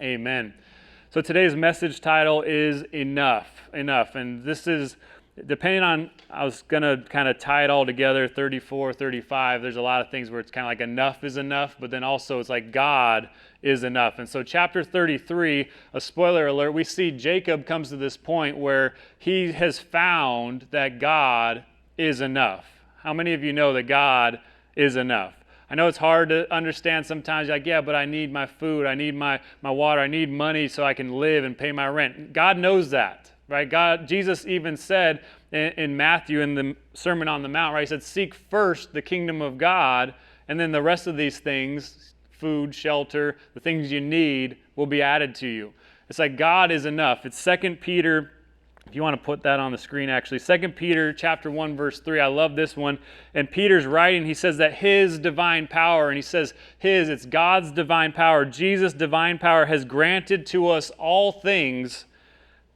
Amen. So today's message title is Enough. And this is, depending on, I was going to kind of tie it all together, 34, 35. There's a lot of things where it's kind of like enough is enough, but then also it's like God is enough. And so chapter 33, a spoiler alert, we see Jacob comes to this point where he has found that God is enough. How many of you know that God is enough? I know it's hard to understand sometimes, like, yeah, but I need my food, I need my water, I need money so I can live and pay my rent. God knows that, right? Jesus even said in Matthew, in the Sermon on the Mount, right? He said, seek first the kingdom of God, and then the rest of these things, food, shelter, the things you need, will be added to you. It's like God is enough. It's 2 Peter, if you want to put that on the screen, actually. 2 Peter chapter 1, verse 3. I love this one. And Peter's writing, he says that his divine power, and he says it's God's divine power, Jesus' divine power has granted to us all things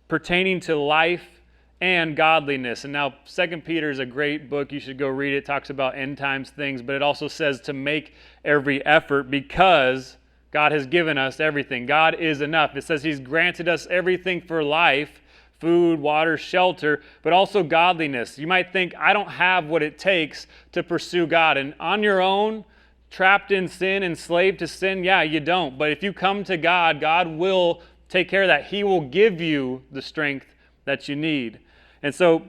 pertaining to life and godliness. And now 2 Peter is a great book. You should go read it. It talks about end times things, but it also says to make every effort because God has given us everything. God is enough. It says He's granted us everything for life, food, water, shelter, but also godliness. You might think, I don't have what it takes to pursue God. And on your own, trapped in sin, enslaved to sin, yeah, you don't. But if you come to God, God will take care of that. He will give you the strength that you need. And so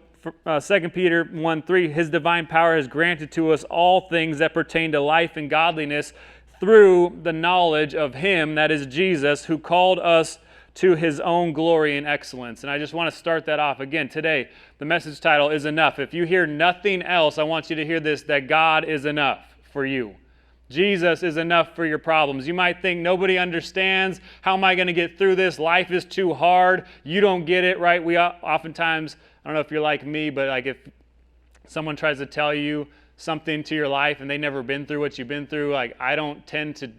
2 Peter 1:3, His divine power has granted to us all things that pertain to life and godliness through the knowledge of Him, that is Jesus, who called us to His own glory and excellence. And I just want to start that off again today. The message title is Enough. If you hear nothing else, I want you to hear this, that God is enough for you. Jesus is enough for your problems. You might think nobody understands. How am I going to get through this? Life is too hard. You don't get it, right? We oftentimes, I don't know if you're like me, but like if someone tries to tell you something to your life and they've never been through what you've been through, like I don't tend to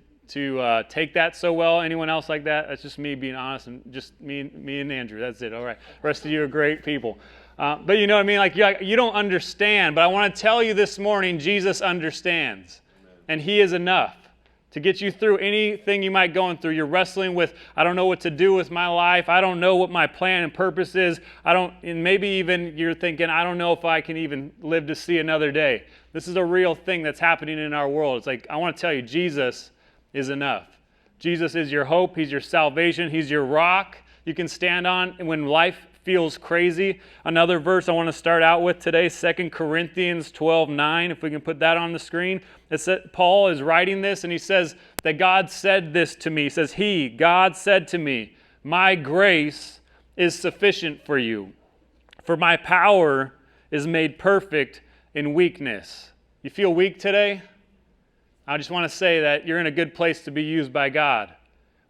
take that so well. Anyone else like that? That's just me being honest, and just me and Andrew. That's it. All right. The rest of you are great people. But you know what I mean? Like you don't understand, but I want to tell you this morning, Jesus understands. Amen. And He is enough to get you through anything you might be going through. You're wrestling with, I don't know what to do with my life. I don't know what my plan and purpose is. And maybe even you're thinking, I don't know if I can even live to see another day. This is a real thing that's happening in our world. It's like, I want to tell you, Jesus is enough. Jesus is your hope. He's your salvation. He's your rock you can stand on when life feels crazy. Another verse I want to start out with today, 2 Corinthians 12:9, if we can put that on the screen. Paul is writing this, and he says that God said this to me. He says, God said to me, my grace is sufficient for you, for my power is made perfect in weakness. You feel weak today? I just want to say that you're in a good place to be used by God.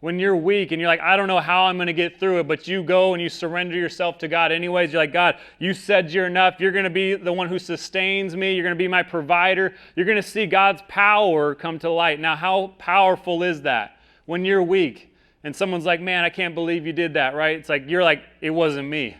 When you're weak and you're like, I don't know how I'm going to get through it, but you go and you surrender yourself to God anyways. You're like, God, you said you're enough. You're going to be the one who sustains me. You're going to be my provider. You're going to see God's power come to light. Now, how powerful is that? When you're weak and someone's like, man, I can't believe you did that, right? It's like, you're like, it wasn't me.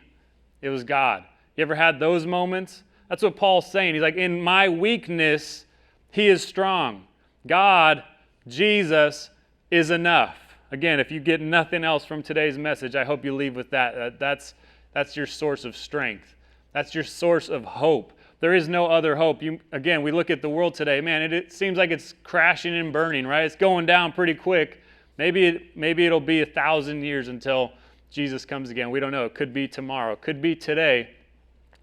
It was God. You ever had those moments? That's what Paul's saying. He's like, in my weakness, He is strong. God, Jesus, is enough. Again, if you get nothing else from today's message, I hope you leave with that. That's your source of strength. That's your source of hope. There is no other hope. Again, we look at the world today. Man, it seems like it's crashing and burning, right? It's going down pretty quick. Maybe it'll be 1,000 years until Jesus comes again. We don't know. It could be tomorrow. It could be today.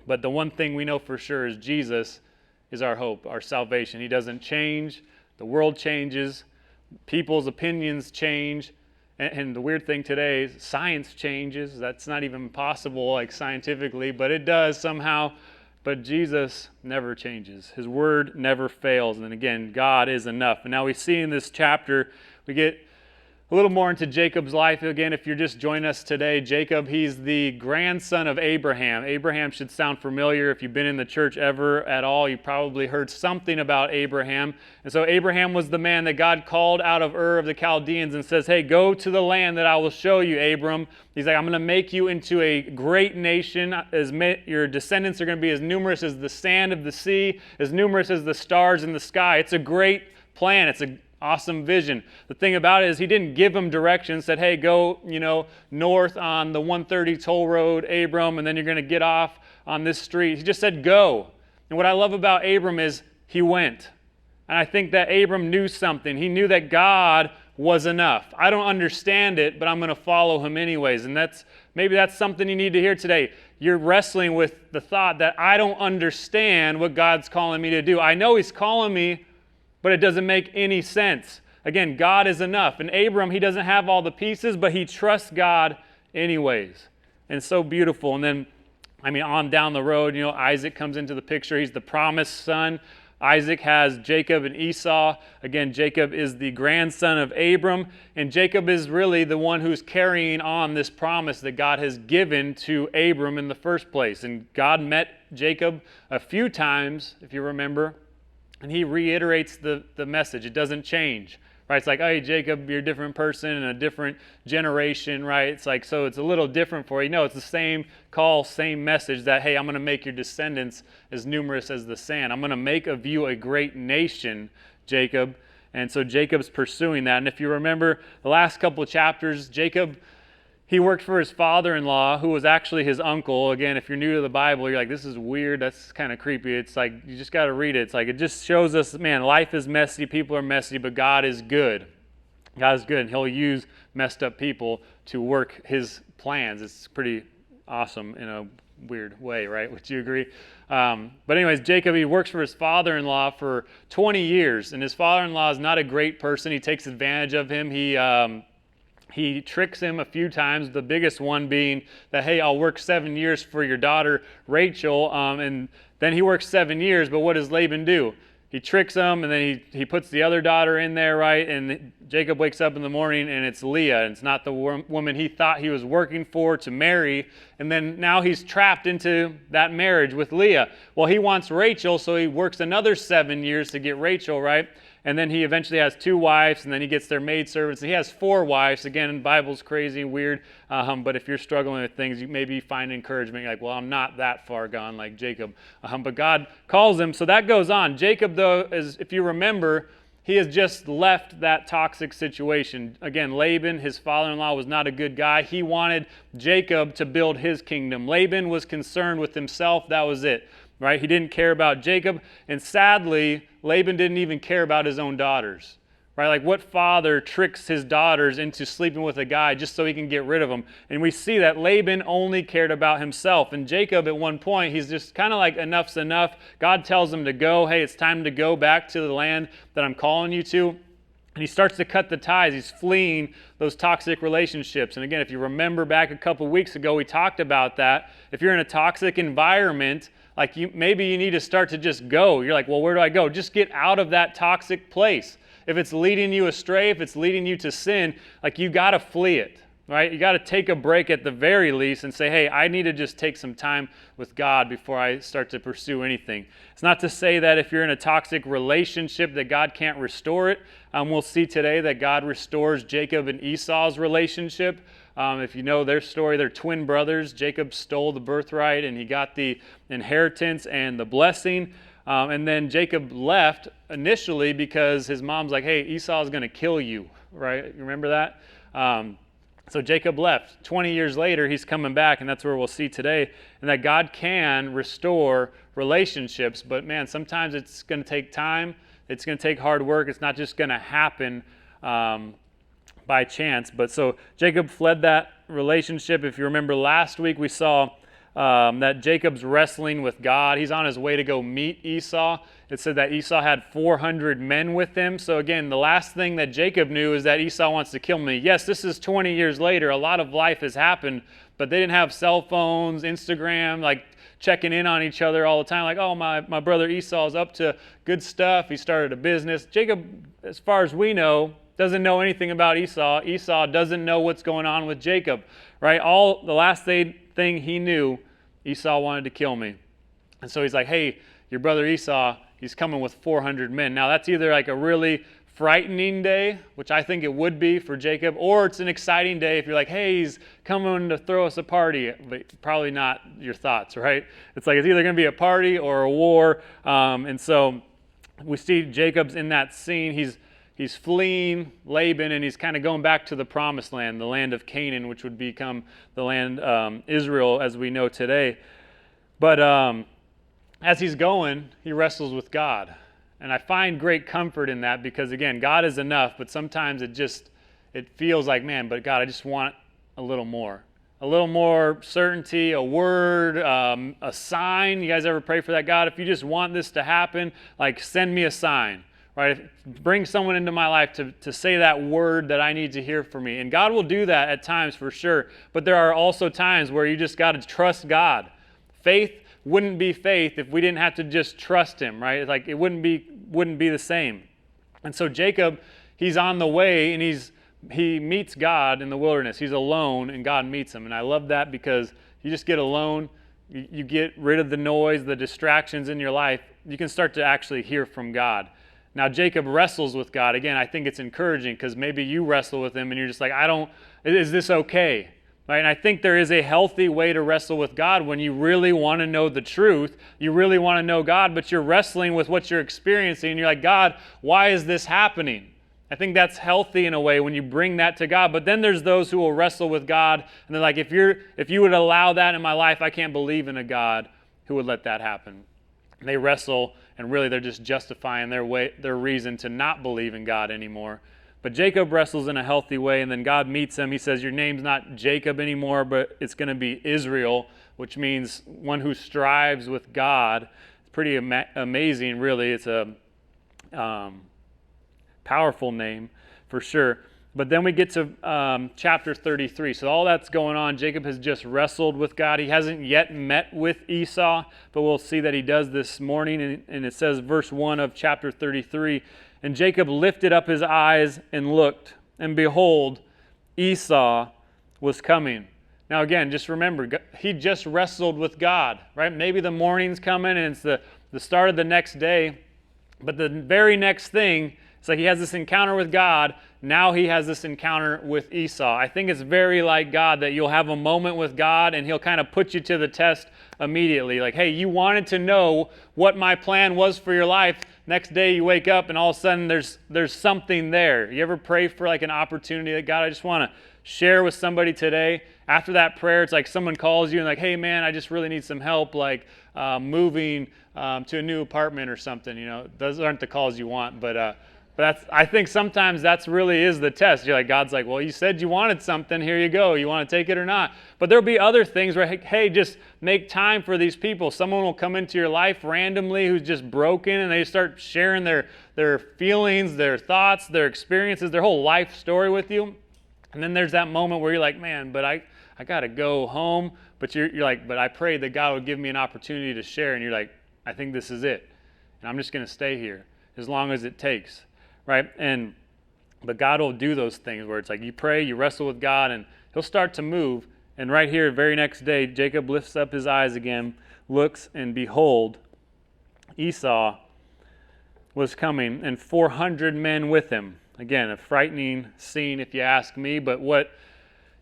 But the one thing we know for sure is Jesus is our hope, our salvation. He doesn't change. The world changes, people's opinions change, and the weird thing today is science changes. That's not even possible like scientifically, but it does somehow. But Jesus never changes. His word never fails. And again, God is enough. And now we see in this chapter, we get a little more into Jacob's life. Again, if you're just joining us today, Jacob, he's the grandson of Abraham. Abraham should sound familiar. If you've been in the church ever at all, you probably heard something about Abraham. And so Abraham was the man that God called out of Ur of the Chaldeans and says, hey, go to the land that I will show you, Abram. He's like, I'm going to make you into a great nation. Your descendants are going to be as numerous as the sand of the sea, as numerous as the stars in the sky. It's a great plan. It's awesome vision. The thing about it is he didn't give him directions, said, hey, go, north on the 130 toll road, Abram, and then you're going to get off on this street. He just said, go. And what I love about Abram is he went. And I think that Abram knew something. He knew that God was enough. I don't understand it, but I'm going to follow him anyways. And maybe that's something you need to hear today. You're wrestling with the thought that I don't understand what God's calling me to do. I know he's calling me, but it doesn't make any sense. Again, God is enough. And Abram, he doesn't have all the pieces, but he trusts God anyways. And it's so beautiful. And then, on down the road, Isaac comes into the picture. He's the promised son. Isaac has Jacob and Esau. Again, Jacob is the grandson of Abram, and Jacob is really the one who's carrying on this promise that God has given to Abram in the first place. And God met Jacob a few times, if you remember, and he reiterates the message. It doesn't change. Right? It's like, hey, Jacob, you're a different person in a different generation, right? It's like, so it's a little different for you. No, it's the same call, same message that, hey, I'm going to make your descendants as numerous as the sand. I'm going to make of you a great nation, Jacob. And so Jacob's pursuing that. And if you remember the last couple of chapters, Jacob, he worked for his father-in-law, who was actually his uncle. Again, if you're new to the Bible, you're like, this is weird. That's kind of creepy. It's like, you just got to read it. It's like, it just shows us, man, life is messy. People are messy, but God is good. God is good, and he'll use messed up people to work his plans. It's pretty awesome in a weird way, right? Would you agree? But anyways, Jacob, he works for his father-in-law for 20 years, and his father-in-law is not a great person. He takes advantage of him. He tricks him a few times, the biggest one being that, hey, I'll work 7 years for your daughter, Rachel, and then he works 7 years, but what does Laban do? He tricks him, and then he puts the other daughter in there, right? And Jacob wakes up in the morning, and it's Leah, and it's not the woman he thought he was working for to marry, and then now he's trapped into that marriage with Leah. Well, he wants Rachel, so he works another 7 years to get Rachel, right? And then he eventually has 2 wives, and then he gets their maidservants. He has 4 wives. Again, the Bible's crazy and weird, but if you're struggling with things, you maybe find encouragement. You're like, well, I'm not that far gone like Jacob. But God calls him, so that goes on. Jacob, though, is, if you remember, he has just left that toxic situation. Again, Laban, his father-in-law, was not a good guy. He wanted Jacob to build his kingdom. Laban was concerned with himself. That was it. Right? He didn't care about Jacob, and sadly, Laban didn't even care about his own daughters. Right? Like, what father tricks his daughters into sleeping with a guy just so he can get rid of them? And we see that Laban only cared about himself. And Jacob, at one point, he's just kind of like, enough's enough. God tells him to go. Hey, it's time to go back to the land that I'm calling you to. And he starts to cut the ties. He's fleeing those toxic relationships. And again, if you remember back a couple weeks ago, we talked about that. If you're in a toxic environment, maybe you need to start to just go. You're like, well, where do I go? Just get out of that toxic place. If it's leading you astray, if it's leading you to sin, you got to flee it, right? You got to take a break at the very least and say, hey, I need to just take some time with God before I start to pursue anything. It's not to say that if you're in a toxic relationship that God can't restore it. We'll see today that God restores Jacob and Esau's relationship. If you know their story, they're twin brothers. Jacob stole the birthright and he got the inheritance and the blessing. And then Jacob left initially because his mom's like, hey, Esau's going to kill you, right? You remember that? So Jacob left. 20 years later, he's coming back, and that's where we'll see today, and that God can restore relationships. But man, sometimes it's going to take time. It's going to take hard work. It's not just going to happen by chance. But so Jacob fled that relationship. If you remember last week, we saw that Jacob's wrestling with God. He's on his way to go meet Esau. It said that Esau had 400 men with him. So again, the last thing that Jacob knew is that Esau wants to kill me. Yes, this is 20 years later. A lot of life has happened, but they didn't have cell phones, Instagram, checking in on each other all the time. Like, oh, my brother Esau's up to good stuff. He started a business. Jacob, as far as we know, doesn't know anything about Esau. Esau doesn't know what's going on with Jacob, right? The last thing he knew, Esau wanted to kill me. And so he's like, hey, your brother Esau, he's coming with 400 men. Now that's either a really frightening day, which I think it would be for Jacob, or it's an exciting day if you're like, hey, he's coming to throw us a party, but probably not your thoughts, right? It's either going to be a party or a war. And so we see Jacob's in that scene. he's fleeing Laban, and he's kind of going back to the promised land, the land of Canaan, which would become the land Israel as we know today. But as he's going, he wrestles with God. And I find great comfort in that because, again, God is enough, but sometimes it feels like, man, but God, I just want a little more. A little more certainty, a word, a sign. You guys ever pray for that? God, if you just want this to happen, like send me a sign, right? Bring someone into my life to say that word that I need to hear from me. And God will do that at times for sure, but there are also times where you just got to trust God. Faith wouldn't be faith if we didn't have to just trust him, right? Like it wouldn't be the same. And so Jacob, he's on the way and he meets God in the wilderness. He's alone and God meets him. And I love that because you just get alone, you get rid of the noise, the distractions in your life. You can start to actually hear from God. Now Jacob wrestles with God. Again, I think it's encouraging because maybe you wrestle with him and you're just like, is this okay? Right? And I think there is a healthy way to wrestle with God when you really want to know the truth. You really want to know God, but you're wrestling with what you're experiencing. And you're like, God, why is this happening? I think that's healthy in a way when you bring that to God. But then there's those who will wrestle with God. And they're like, if you would allow that in my life, I can't believe in a God who would let that happen. And they wrestle, and really they're just justifying their reason to not believe in God anymore. But Jacob wrestles in a healthy way, and then God meets him. He says, your name's not Jacob anymore, but it's going to be Israel, which means one who strives with God. It's pretty amazing, really. It's a powerful name for sure. But then we get to chapter 33. So all that's going on. Jacob has just wrestled with God. He hasn't yet met with Esau, but we'll see that he does this morning. And it says, verse 1 of chapter 33, and Jacob lifted up his eyes and looked, and behold, Esau was coming. Now again, just remember, he just wrestled with God, right? Maybe the morning's coming and it's the start of the next day, but the very next thing, it's like he has this encounter with God. Now he has this encounter with Esau. I think it's very like God that you'll have a moment with God and he'll kind of put you to the test immediately. Like, hey, you wanted to know what my plan was for your life. Next day you wake up and all of a sudden there's something there. You ever pray for like an opportunity that God, I just want to share with somebody today? After that prayer, it's like someone calls you and like, hey man, I just really need some help, like moving to a new apartment or something. You know, those aren't the calls you want, but I think sometimes that's really is the test. You're like, God's like, well, you said you wanted something. Here you go. You want to take it or not? But there'll be other things where, hey, just make time for these people. Someone will come into your life randomly who's just broken, and they start sharing their feelings, their thoughts, their experiences, their whole life story with you. And then there's that moment where you're like, man, but I got to go home. But you're like, but I prayed that God would give me an opportunity to share. And you're like, I think this is it. And I'm just going to stay here as long as it takes. Right? But God will do those things where it's like you pray, you wrestle with God, and he'll start to move. And right here, the very next day, Jacob lifts up his eyes again, looks, and behold, Esau was coming, and 400 men with him. Again, a frightening scene if you ask me, but what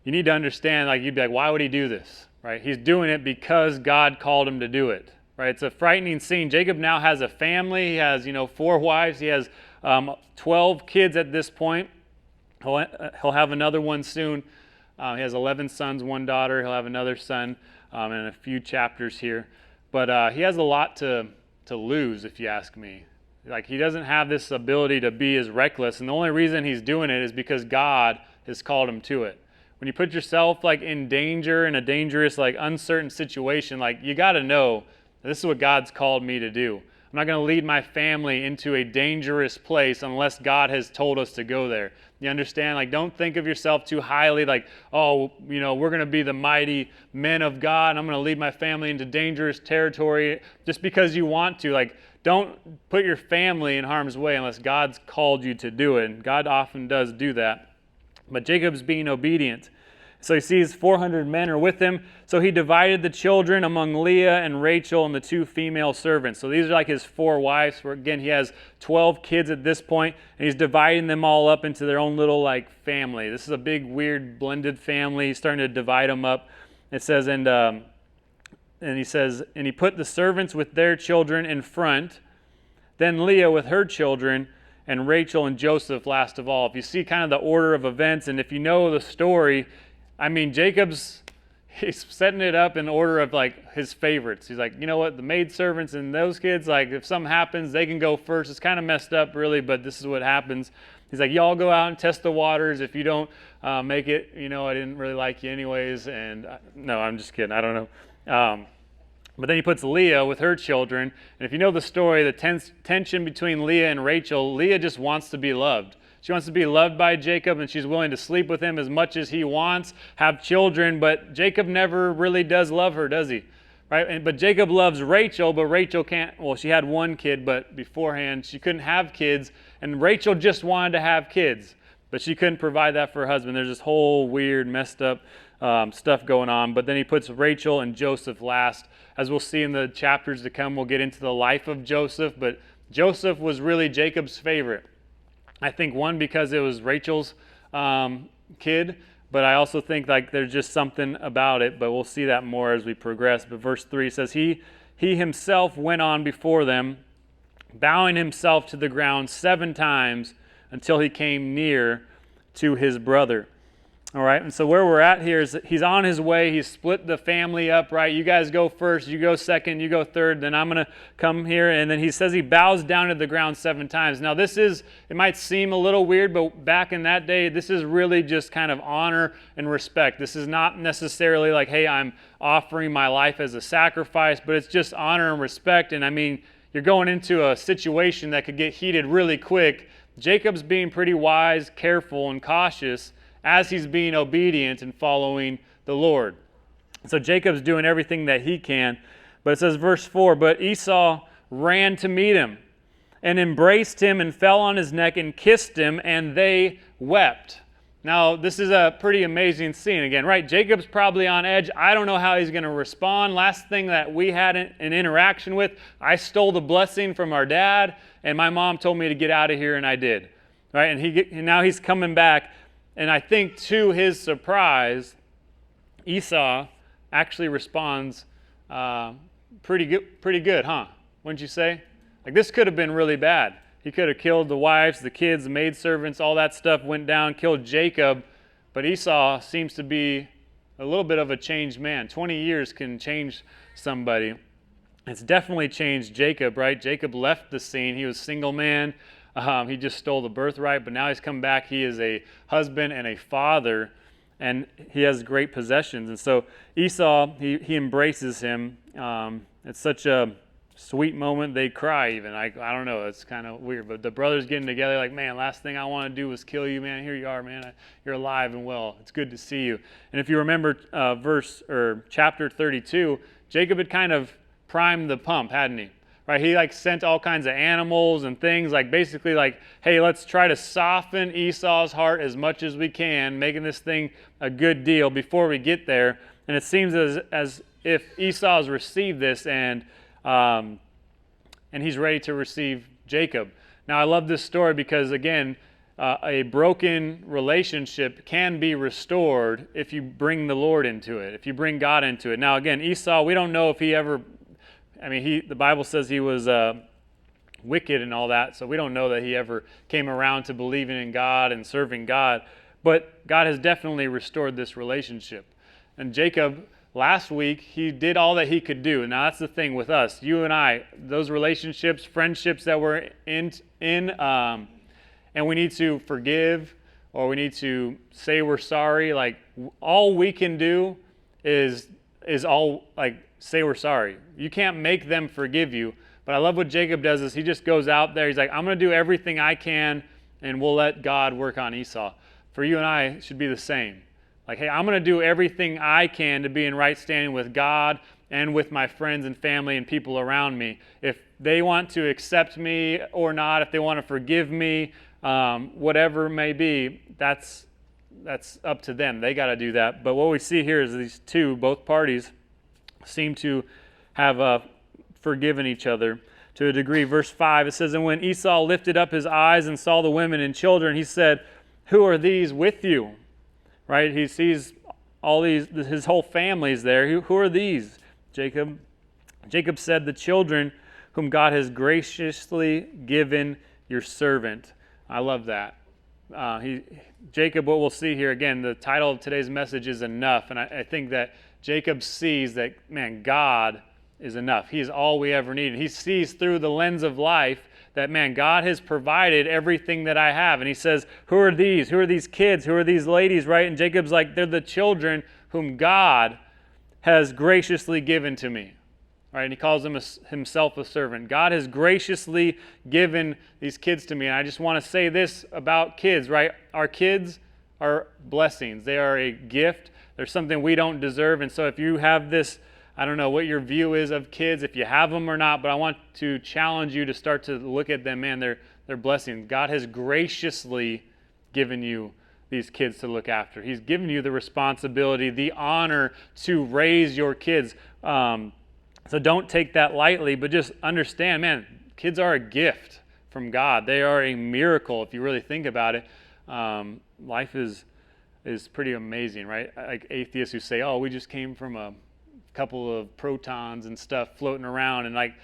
you need to understand, like you'd be like, why would he do this? Right? He's doing it because God called him to do it. Right? It's a frightening scene. Jacob now has a family. He has, 4 wives. He has 12 kids at this point. He'll have another one soon. He has 11 sons, 1 daughter. He'll have another son in a few chapters here. But he has a lot to lose, if you ask me. Like, he doesn't have this ability to be as reckless, and the only reason he's doing it is because God has called him to it. When you put yourself like in danger, in a dangerous, like uncertain situation, like you got to know this is what God's called me to do. I'm not going to lead my family into a dangerous place unless God has told us to go there. You understand? Like, don't think of yourself too highly, like, oh, we're going to be the mighty men of God, and I'm going to lead my family into dangerous territory just because you want to. Like, don't put your family in harm's way unless God's called you to do it. And God often does do that. But Jacob's being obedient. So he sees 400 men are with him. So he divided the children among Leah and Rachel and the 2 female servants. So these are like his 4 wives. Where again, he has 12 kids at this point, and he's dividing them all up into their own little like family. This is a big, weird, blended family. He's starting to divide them up. It says, and he says, and he put the servants with their children in front, then Leah with her children, and Rachel and Joseph last of all. If you see kind of the order of events, and if you know the story, I mean, he's setting it up in order of like his favorites. He's like, you know what, the maidservants and those kids, like if something happens, they can go first. It's kind of messed up really, but this is what happens. He's like, y'all go out and test the waters. If you don't make it, I didn't really like you anyways. And no, I'm just kidding. I don't know. But then he puts Leah with her children. And if you know the story, the tension between Leah and Rachel, Leah just wants to be loved. She wants to be loved by Jacob, and she's willing to sleep with him as much as he wants, have children, but Jacob never really does love her, does he? Right? But Jacob loves Rachel, but Rachel can't, well, she had one kid, but beforehand she couldn't have kids, and Rachel just wanted to have kids, but she couldn't provide that for her husband. There's this whole weird, messed up stuff going on, but then he puts Rachel and Joseph last. As we'll see in the chapters to come, we'll get into the life of Joseph, but Joseph was really Jacob's favorite. I think one, because it was Rachel's kid, but I also think like there's just something about it, but we'll see that more as we progress. But verse 3 says, He himself went on before them, bowing himself to the ground 7 times until he came near to his brother. All right, and so where we're at here is he's on his way. He's split the family up, right? You guys go first, you go second, you go third, then I'm going to come here. And then he says he bows down to the ground 7 times. Now it might seem a little weird, but back in that day, this is really just kind of honor and respect. This is not necessarily like, hey, I'm offering my life as a sacrifice, but it's just honor and respect. And I mean, you're going into a situation that could get heated really quick. Jacob's being pretty wise, careful, and cautious as he's being obedient and following the Lord. So Jacob's doing everything that he can. But it says, verse 4, But Esau ran to meet him and embraced him and fell on his neck and kissed him, and they wept. Now, this is a pretty amazing scene again, right? Jacob's probably on edge. I don't know how he's going to respond. Last thing that we had an interaction with, I stole the blessing from our dad, and my mom told me to get out of here, and I did. Right? And now he's coming back. And I think to his surprise, Esau actually responds pretty good, huh? Wouldn't you say? Like this could have been really bad. He could have killed the wives, the kids, the maidservants, all that stuff went down, killed Jacob. But Esau seems to be a little bit of a changed man. 20 years can change somebody. It's definitely changed Jacob, right? Jacob left the scene. He was a single man. He just stole the birthright, but now he's come back. He is a husband and a father, and he has great possessions. And so Esau, he embraces him. It's such a sweet moment. They cry even. I don't know. It's kind of weird. But the brothers getting together like, man, last thing I want to do was kill you, man. Here you are, man. You're alive and well. It's good to see you. And if you remember chapter 32, Jacob had kind of primed the pump, hadn't he? Right, he sent all kinds of animals and things, basically hey, let's try to soften Esau's heart as much as we can, making this thing a good deal before we get there. And it seems as if Esau has received this and he's ready to receive Jacob. Now I love this story because again, a broken relationship can be restored if you bring the Lord into it, if you bring God into it. Now again, Esau, we don't know if he ever. The Bible says he was wicked and all that, so we don't know that he ever came around to believing in God and serving God. But God has definitely restored this relationship. And Jacob, last week, he did all that he could do. Now that's the thing with us, you and I, those relationships, friendships that we're in, and we need to forgive, or we need to say we're sorry. All we can do is all say we're sorry. You can't make them forgive you. But I love what Jacob does is he just goes out there. He's like, I'm going to do everything I can, and we'll let God work on Esau. For you and I, it should be the same. Hey, I'm going to do everything I can to be in right standing with God and with my friends and family and people around me. If they want to accept me or not, if they want to forgive me, whatever it may be, that's up to them. They got to do that. But what we see here is these two, both parties, seem to have forgiven each other to a degree. Verse 5, it says, And when Esau lifted up his eyes and saw the women and children, he said, Who are these with you? Right? He sees all these, his whole family's there. Who are these, Jacob? Jacob said, The children whom God has graciously given your servant. I love that. Jacob, what we'll see here, again, the title of today's message is enough. And I think that Jacob sees that, man, God is enough. He is all we ever need. And he sees through the lens of life that, man, God has provided everything that I have. And he says, who are these? Who are these kids? Who are these ladies, right? And Jacob's like, they're the children whom God has graciously given to me. Right? And he calls himself a servant. God has graciously given these kids to me. And I just want to say this about kids, right? Our kids are blessings. They are a gift. They're something we don't deserve. And so if you have this, I don't know what your view is of kids, if you have them or not, but I want to challenge you to start to look at them. Man, they're blessings. God has graciously given you these kids to look after. He's given you the responsibility, the honor to raise your kids. So don't take that lightly, but just understand, man, kids are a gift from God. They are a miracle if you really think about it. Life is pretty amazing, right? Like atheists who say, oh, we just came from a couple of protons and stuff floating around, and like,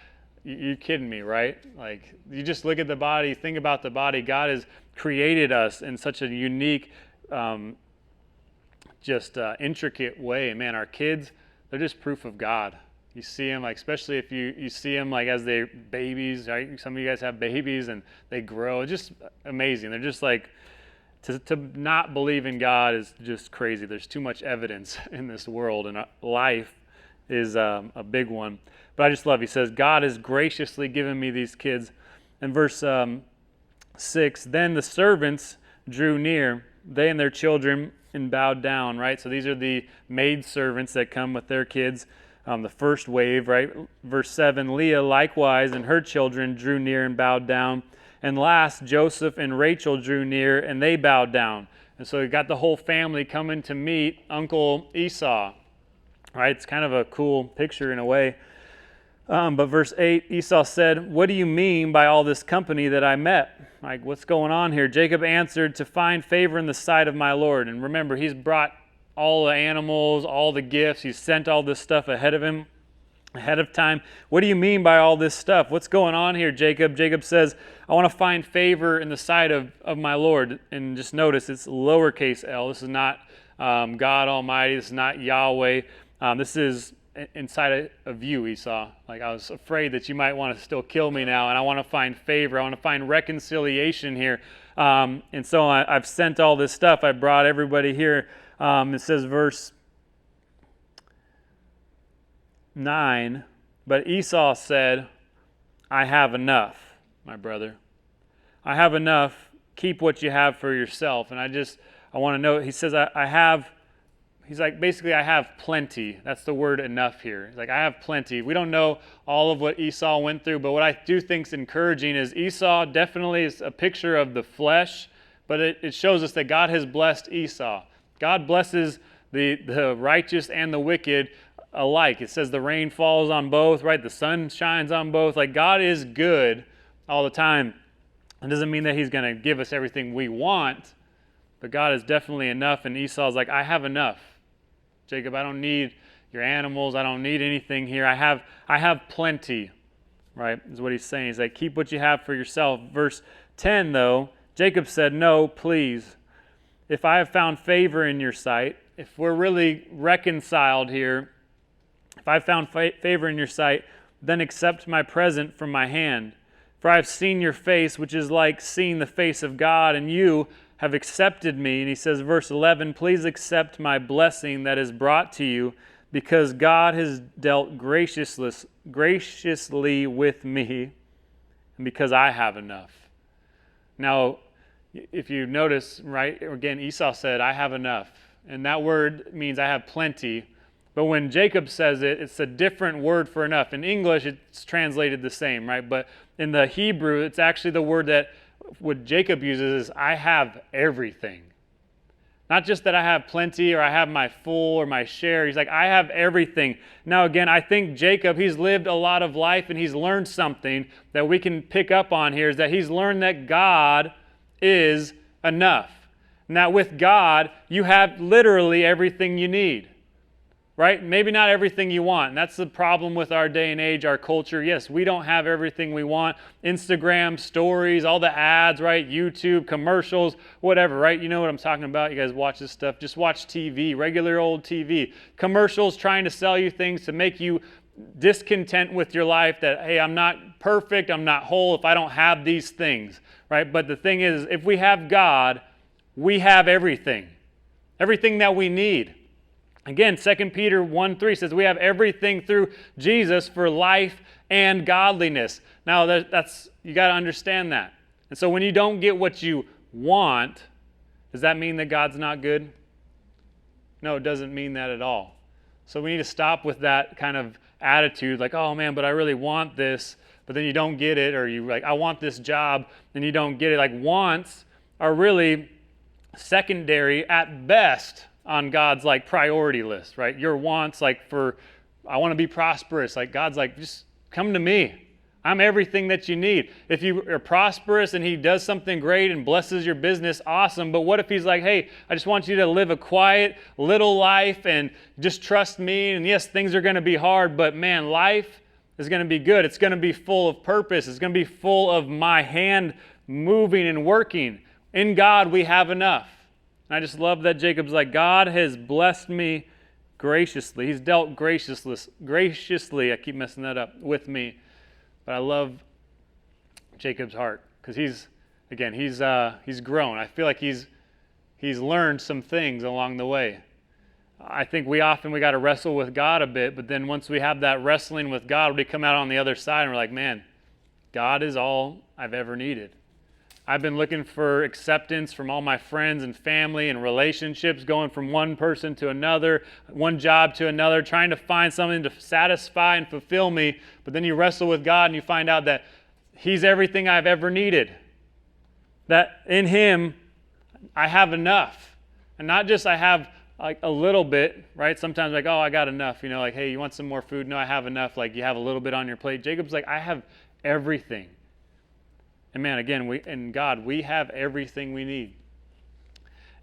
you're kidding me, right? Like, you just look at the body, think about the body. God has created us in such a unique, intricate way. And man, our kids, they're just proof of God. You see them, like, especially if you see them like as they're babies, right? Some of you guys have babies and they grow. It's just amazing. They're just like, to not believe in God is just crazy. There's too much evidence in this world, and life is a big one. But I just love, he says, God has graciously given me these kids. In verse 6, then the servants drew near, they and their children, and bowed down, right? So these are the maid servants that come with their kids. The first wave, right? Verse 7, Leah likewise and her children drew near and bowed down. And last, Joseph and Rachel drew near and they bowed down. And so you got the whole family coming to meet Uncle Esau, right? It's kind of a cool picture in a way. But verse 8, Esau said, what do you mean by all this company that I met? Like, what's going on here? Jacob answered, to find favor in the sight of my Lord. And remember, he's brought all the animals, all the gifts. He's sent all this stuff ahead of time. What do you mean by all this stuff? What's going on here, Jacob? Jacob says, I want to find favor in the sight of my Lord. And just notice, it's lowercase l. This is not God Almighty. This is not Yahweh. This is inside of you, Esau. Like, I was afraid that you might want to still kill me now, and I want to find favor. I want to find reconciliation here. And so I've sent all this stuff. I brought everybody here. It says verse 9, but Esau said, I have enough, my brother. I have enough. Keep what you have for yourself. And I want to know, he says, he's like, basically, I have plenty. That's the word enough here. He's like, I have plenty. We don't know all of what Esau went through, but what I do think is encouraging is Esau definitely is a picture of the flesh, but it shows us that God has blessed Esau. God blesses the righteous and the wicked alike. It says the rain falls on both, right? The sun shines on both. Like, God is good all the time. It doesn't mean that he's going to give us everything we want, but God is definitely enough. And Esau's like, I have enough. Jacob, I don't need your animals. I don't need anything here. I have plenty, right? Is what he's saying. He's like, keep what you have for yourself. Verse 10, though, Jacob said, no, please. If I have found favor in your sight, if we're really reconciled here, if I've found favor in your sight, then accept my present from my hand. For I have seen your face, which is like seeing the face of God, and you have accepted me. And he says, verse 11, please accept my blessing that is brought to you, because God has dealt graciously with me, and because I have enough. Now, if you notice, right, again, Esau said, I have enough. And that word means I have plenty. But when Jacob says it, it's a different word for enough. In English, it's translated the same, right? But in the Hebrew, it's actually the word that what Jacob uses is, I have everything. Not just that I have plenty or I have my full or my share. He's like, I have everything. Now, again, I think Jacob, he's lived a lot of life and he's learned something that we can pick up on here, is that he's learned that God is enough. Now, with God, you have literally everything you need. right? Maybe not everything you want. And that's the problem with our day and age, our culture. Yes, we don't have everything we want. Instagram stories, all the ads, right? YouTube, commercials, whatever, right? You know what I'm talking about. You guys watch this stuff. Just watch TV, regular old TV. Commercials trying to sell you things to make you discontent with your life, that, hey, I'm not perfect, I'm not whole if I don't have these things, right? But the thing is, if we have God, we have everything that we need. Again, 2 Peter 1:3 says we have everything through Jesus for life and godliness. Now, that's you got to understand that. And so when you don't get what you want, does that mean that God's not good? No, it doesn't mean that at all. So we need to stop with that kind of attitude, like, oh man, but I really want this, but then you don't get it, or you like, I want this job, and you don't get it. Like, wants are really secondary at best on God's like priority list, right? Your wants, like, for, I want to be prosperous, like God's like, just come to me. I'm everything that you need. If you are prosperous and he does something great and blesses your business, awesome. But what if he's like, hey, I just want you to live a quiet little life and just trust me. And yes, things are going to be hard, but man, life is going to be good. It's going to be full of purpose. It's going to be full of my hand moving and working. In God, we have enough. And I just love that Jacob's like, God has blessed me graciously. He's dealt graciously, I keep messing that up, with me. But I love Jacob's heart because he's grown. I feel like he's learned some things along the way. I think we got to wrestle with God a bit, but then once we have that wrestling with God, we come out on the other side and we're like, man, God is all I've ever needed. I've been looking for acceptance from all my friends and family and relationships, going from one person to another, one job to another, trying to find something to satisfy and fulfill me. But then you wrestle with God and you find out that He's everything I've ever needed. That in Him, I have enough. And not just I have like a little bit, right? Sometimes like, oh, I got enough. You know, like, hey, you want some more food? No, I have enough. Like, you have a little bit on your plate. Jacob's like, I have everything. And man, again, in God, we have everything we need.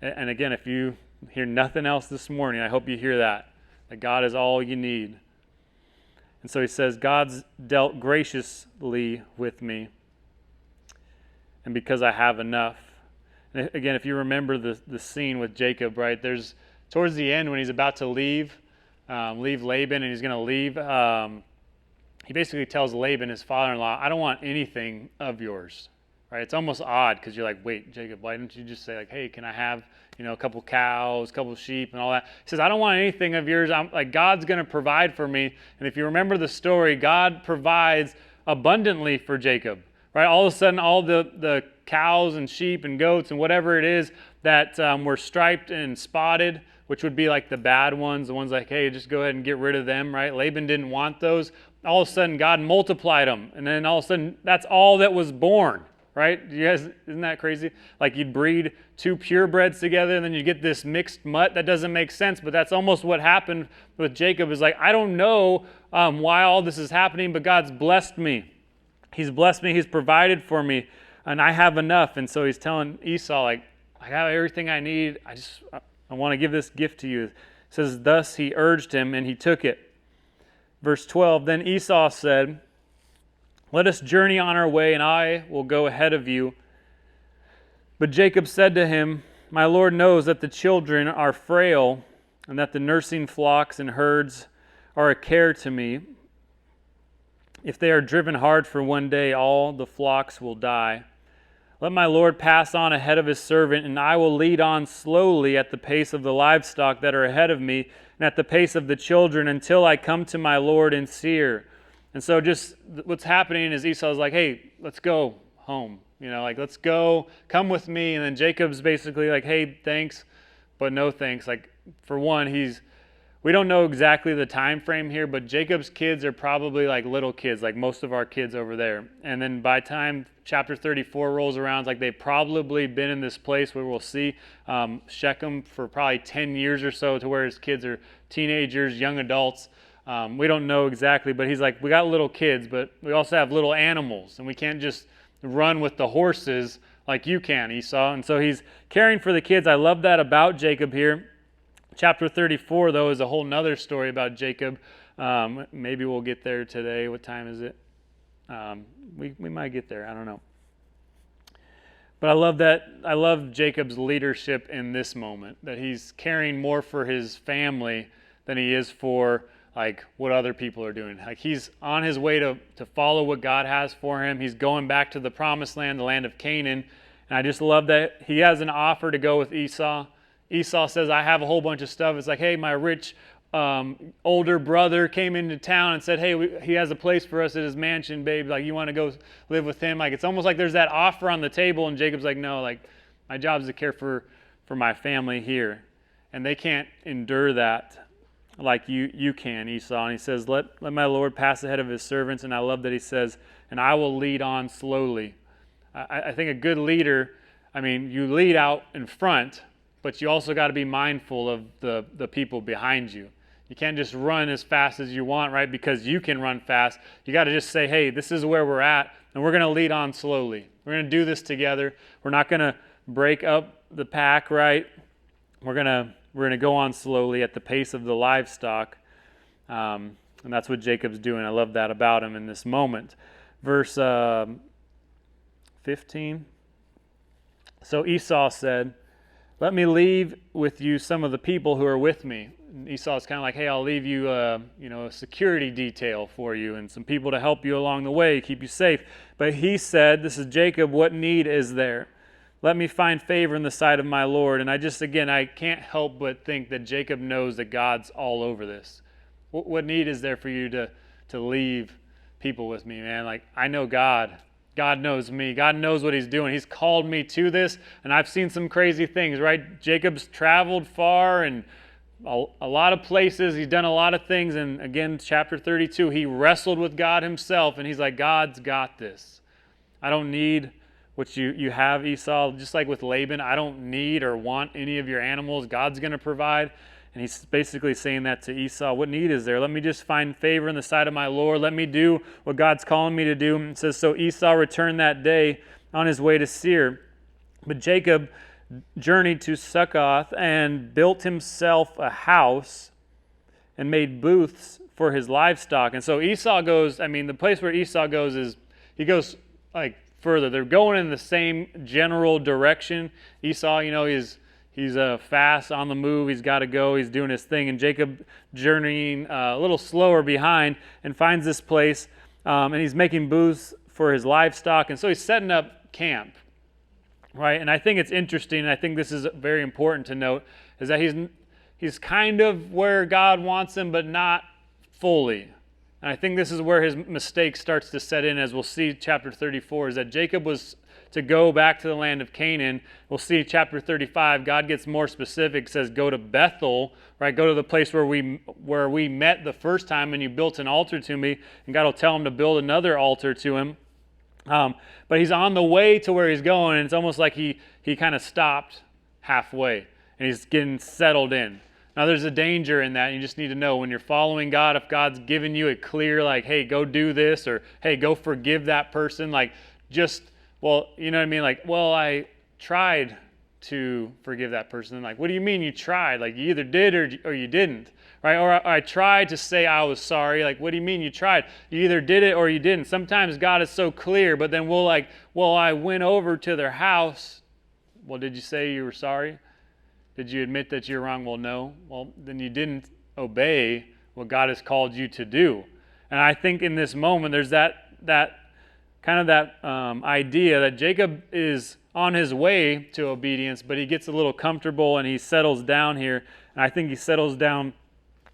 And again, if you hear nothing else this morning, I hope you hear that God is all you need. And so he says, God's dealt graciously with me, and because I have enough. And again, if you remember the scene with Jacob, right, there's towards the end when he's about to leave Laban, and he's going to leave, he basically tells Laban, his father-in-law, I don't want anything of yours, right? It's almost odd because you're like, wait, Jacob, why didn't you just say like, hey, can I have, a couple cows, a couple sheep and all that? He says, I don't want anything of yours. I'm like, God's going to provide for me. And if you remember the story, God provides abundantly for Jacob, right? All of a sudden, all the cows and sheep and goats and whatever it is that were striped and spotted, which would be like the bad ones, the ones like, hey, just go ahead and get rid of them, right? Laban didn't want those. All of a sudden, God multiplied them. And then all of a sudden, that's all that was born, right? You guys, isn't that crazy? Like you'd breed two purebreds together and then you get this mixed mutt. That doesn't make sense, but that's almost what happened with Jacob. Is like, I don't know why all this is happening, but God's blessed me. He's blessed me. He's provided for me, and I have enough. And so he's telling Esau, like, I have everything I need. I want to give this gift to you. It says, thus he urged him, and he took it. Verse 12, then Esau said, let us journey on our way, and I will go ahead of you. But Jacob said to him, my Lord knows that the children are frail, and that the nursing flocks and herds are a care to me. If they are driven hard for one day, all the flocks will die. Let my Lord pass on ahead of his servant, and I will lead on slowly at the pace of the livestock that are ahead of me, and at the pace of the children, until I come to my Lord in Seir. And so just what's happening is Esau's like, hey, let's go home. Like, let's go, come with me. And then Jacob's basically like, hey, thanks, but no thanks. Like, for one, we don't know exactly the time frame here, but Jacob's kids are probably like little kids, like most of our kids over there. And then by the time chapter 34 rolls around, it's like they've probably been in this place where we'll see Shechem for probably 10 years or so, to where his kids are teenagers, young adults. We don't know exactly, but he's like, we got little kids, but we also have little animals, and we can't just run with the horses like you can, Esau. And so he's caring for the kids. I love that about Jacob here. Chapter 34, though, is a whole nother story about Jacob. Maybe we'll get there today. What time is it? We might get there. I don't know. But I love Jacob's leadership in this moment, that he's caring more for his family than he is for like what other people are doing. Like he's on his way to follow what God has for him. He's going back to the promised land, the land of Canaan. And I just love that he has an offer to go with Esau. Esau says, I have a whole bunch of stuff. It's like, hey, my rich older brother came into town and said, hey, he has a place for us at his mansion, babe. Like, you want to go live with him? Like, it's almost like there's that offer on the table, and Jacob's like, no, like, my job is to care for my family here. And they can't endure that like you can, Esau. And he says, let my Lord pass ahead of his servants. And I love that he says, and I will lead on slowly. I think a good leader, I mean, you lead out in front, but you also got to be mindful of the people behind you. You can't just run as fast as you want, right? Because you can run fast. You got to just say, hey, this is where we're at, and we're going to lead on slowly. We're going to do this together. We're not going to break up the pack, right? We're going to go on slowly at the pace of the livestock. And that's what Jacob's doing. I love that about him in this moment. Verse 15. So Esau said, let me leave with you some of the people who are with me. And Esau's kind of like, hey, I'll leave you a security detail for you and some people to help you along the way, keep you safe. But he said, this is Jacob, what need is there? Let me find favor in the sight of my Lord. And I can't help but think that Jacob knows that God's all over this. What need is there for you to leave people with me, man? Like, I know God. God knows me. God knows what he's doing. He's called me to this, and I've seen some crazy things, right? Jacob's traveled far and a lot of places. He's done a lot of things, and again, chapter 32, he wrestled with God himself, and he's like, God's got this. I don't need what you have, Esau. Just like with Laban, I don't need or want any of your animals. God's going to provide. And he's basically saying that to Esau. What need is there? Let me just find favor in the sight of my Lord. Let me do what God's calling me to do. It says, so Esau returned that day on his way to Seir. But Jacob journeyed to Succoth and built himself a house and made booths for his livestock. And so Esau goes, the place where Esau goes is, he goes like further. They're going in the same general direction. Esau, he's fast, on the move. He's got to go. He's doing his thing. And Jacob journeying a little slower behind and finds this place. And he's making booths for his livestock. And so he's setting up camp, right? And I think it's interesting, and I think this is very important to note, is that he's kind of where God wants him, but not fully. And I think this is where his mistake starts to set in, as we'll see chapter 34, is that Jacob was to go back to the land of Canaan. We'll see chapter 35, God gets more specific, says go to Bethel, right? Go to the place where we met the first time and you built an altar to me, and God will tell him to build another altar to him. But he's on the way to where he's going, and it's almost like he kind of stopped halfway, and he's getting settled in. Now, there's a danger in that. You just need to know when you're following God, if God's given you a clear, like, hey, go do this, or hey, go forgive that person, like, just, well, you know what I mean? Like, well, I tried to forgive that person. Like, what do you mean you tried? Like, you either did or you didn't, right? Or I tried to say I was sorry. Like, what do you mean you tried? You either did it or you didn't. Sometimes God is so clear, but then we'll like, well, I went over to their house. Well, did you say you were sorry? Did you admit that you're wrong? Well, no. Well, then you didn't obey what God has called you to do. And I think in this moment, there's that idea that Jacob is on his way to obedience, but he gets a little comfortable and he settles down here. And I think he settles down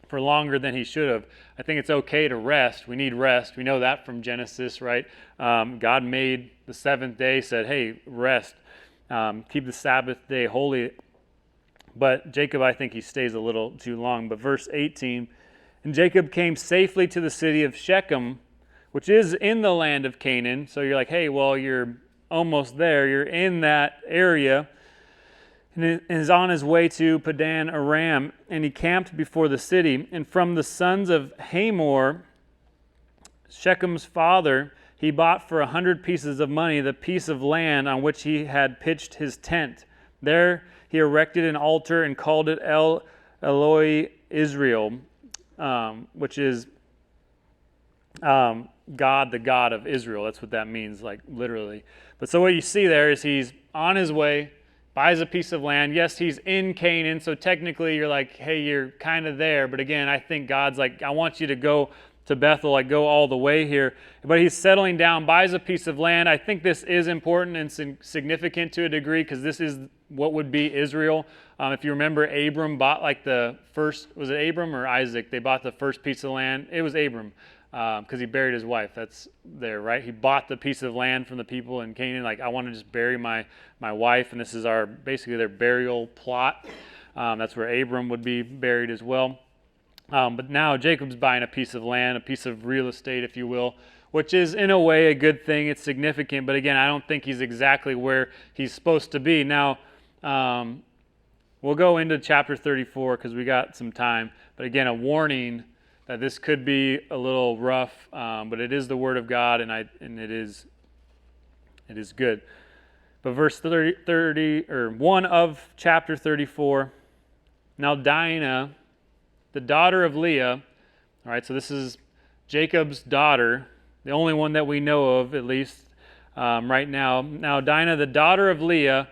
for longer than he should have. I think it's okay to rest. We need rest. We know that from Genesis, right? God made the seventh day, said, hey, rest. Keep the Sabbath day holy. But Jacob, I think he stays a little too long. But verse 18, and Jacob came safely to the city of Shechem, which is in the land of Canaan. So you're like, hey, well, you're almost there. You're in that area. And is on his way to Padan Aram. And he camped before the city. And from the sons of Hamor, Shechem's father, he bought for 100 pieces of money the piece of land on which he had pitched his tent. There he erected an altar and called it El Eloi Israel, which is God, the God of Israel. That's what that means, like literally. But so what you see there is he's on his way, buys a piece of land. Yes, he's in Canaan, so technically you're like, hey, you're kind of there. But again, I think God's like, I want you to go to Bethel, like go all the way here. But he's settling down, buys a piece of land. I think this is important and significant to a degree because this is what would be Israel. If you remember, Abram bought like the first, was it Abram or Isaac? They bought the first piece of land. It was Abram because he buried his wife. That's there, right? He bought the piece of land from the people in Canaan. Like, I want to just bury my wife, and this is basically their burial plot. That's where Abram would be buried as well. But now Jacob's buying a piece of land, a piece of real estate, if you will, which is in a way a good thing. It's significant, but again, I don't think he's exactly where he's supposed to be. Now, we'll go into chapter 34 because we got some time. But again, a warning that this could be a little rough, but it is the Word of God, and it is good. But verse 30 or 1 of chapter 34. Now Dinah, the daughter of Leah, all right, so this is Jacob's daughter, the only one that we know of, at least right now. Now Dinah, the daughter of Leah,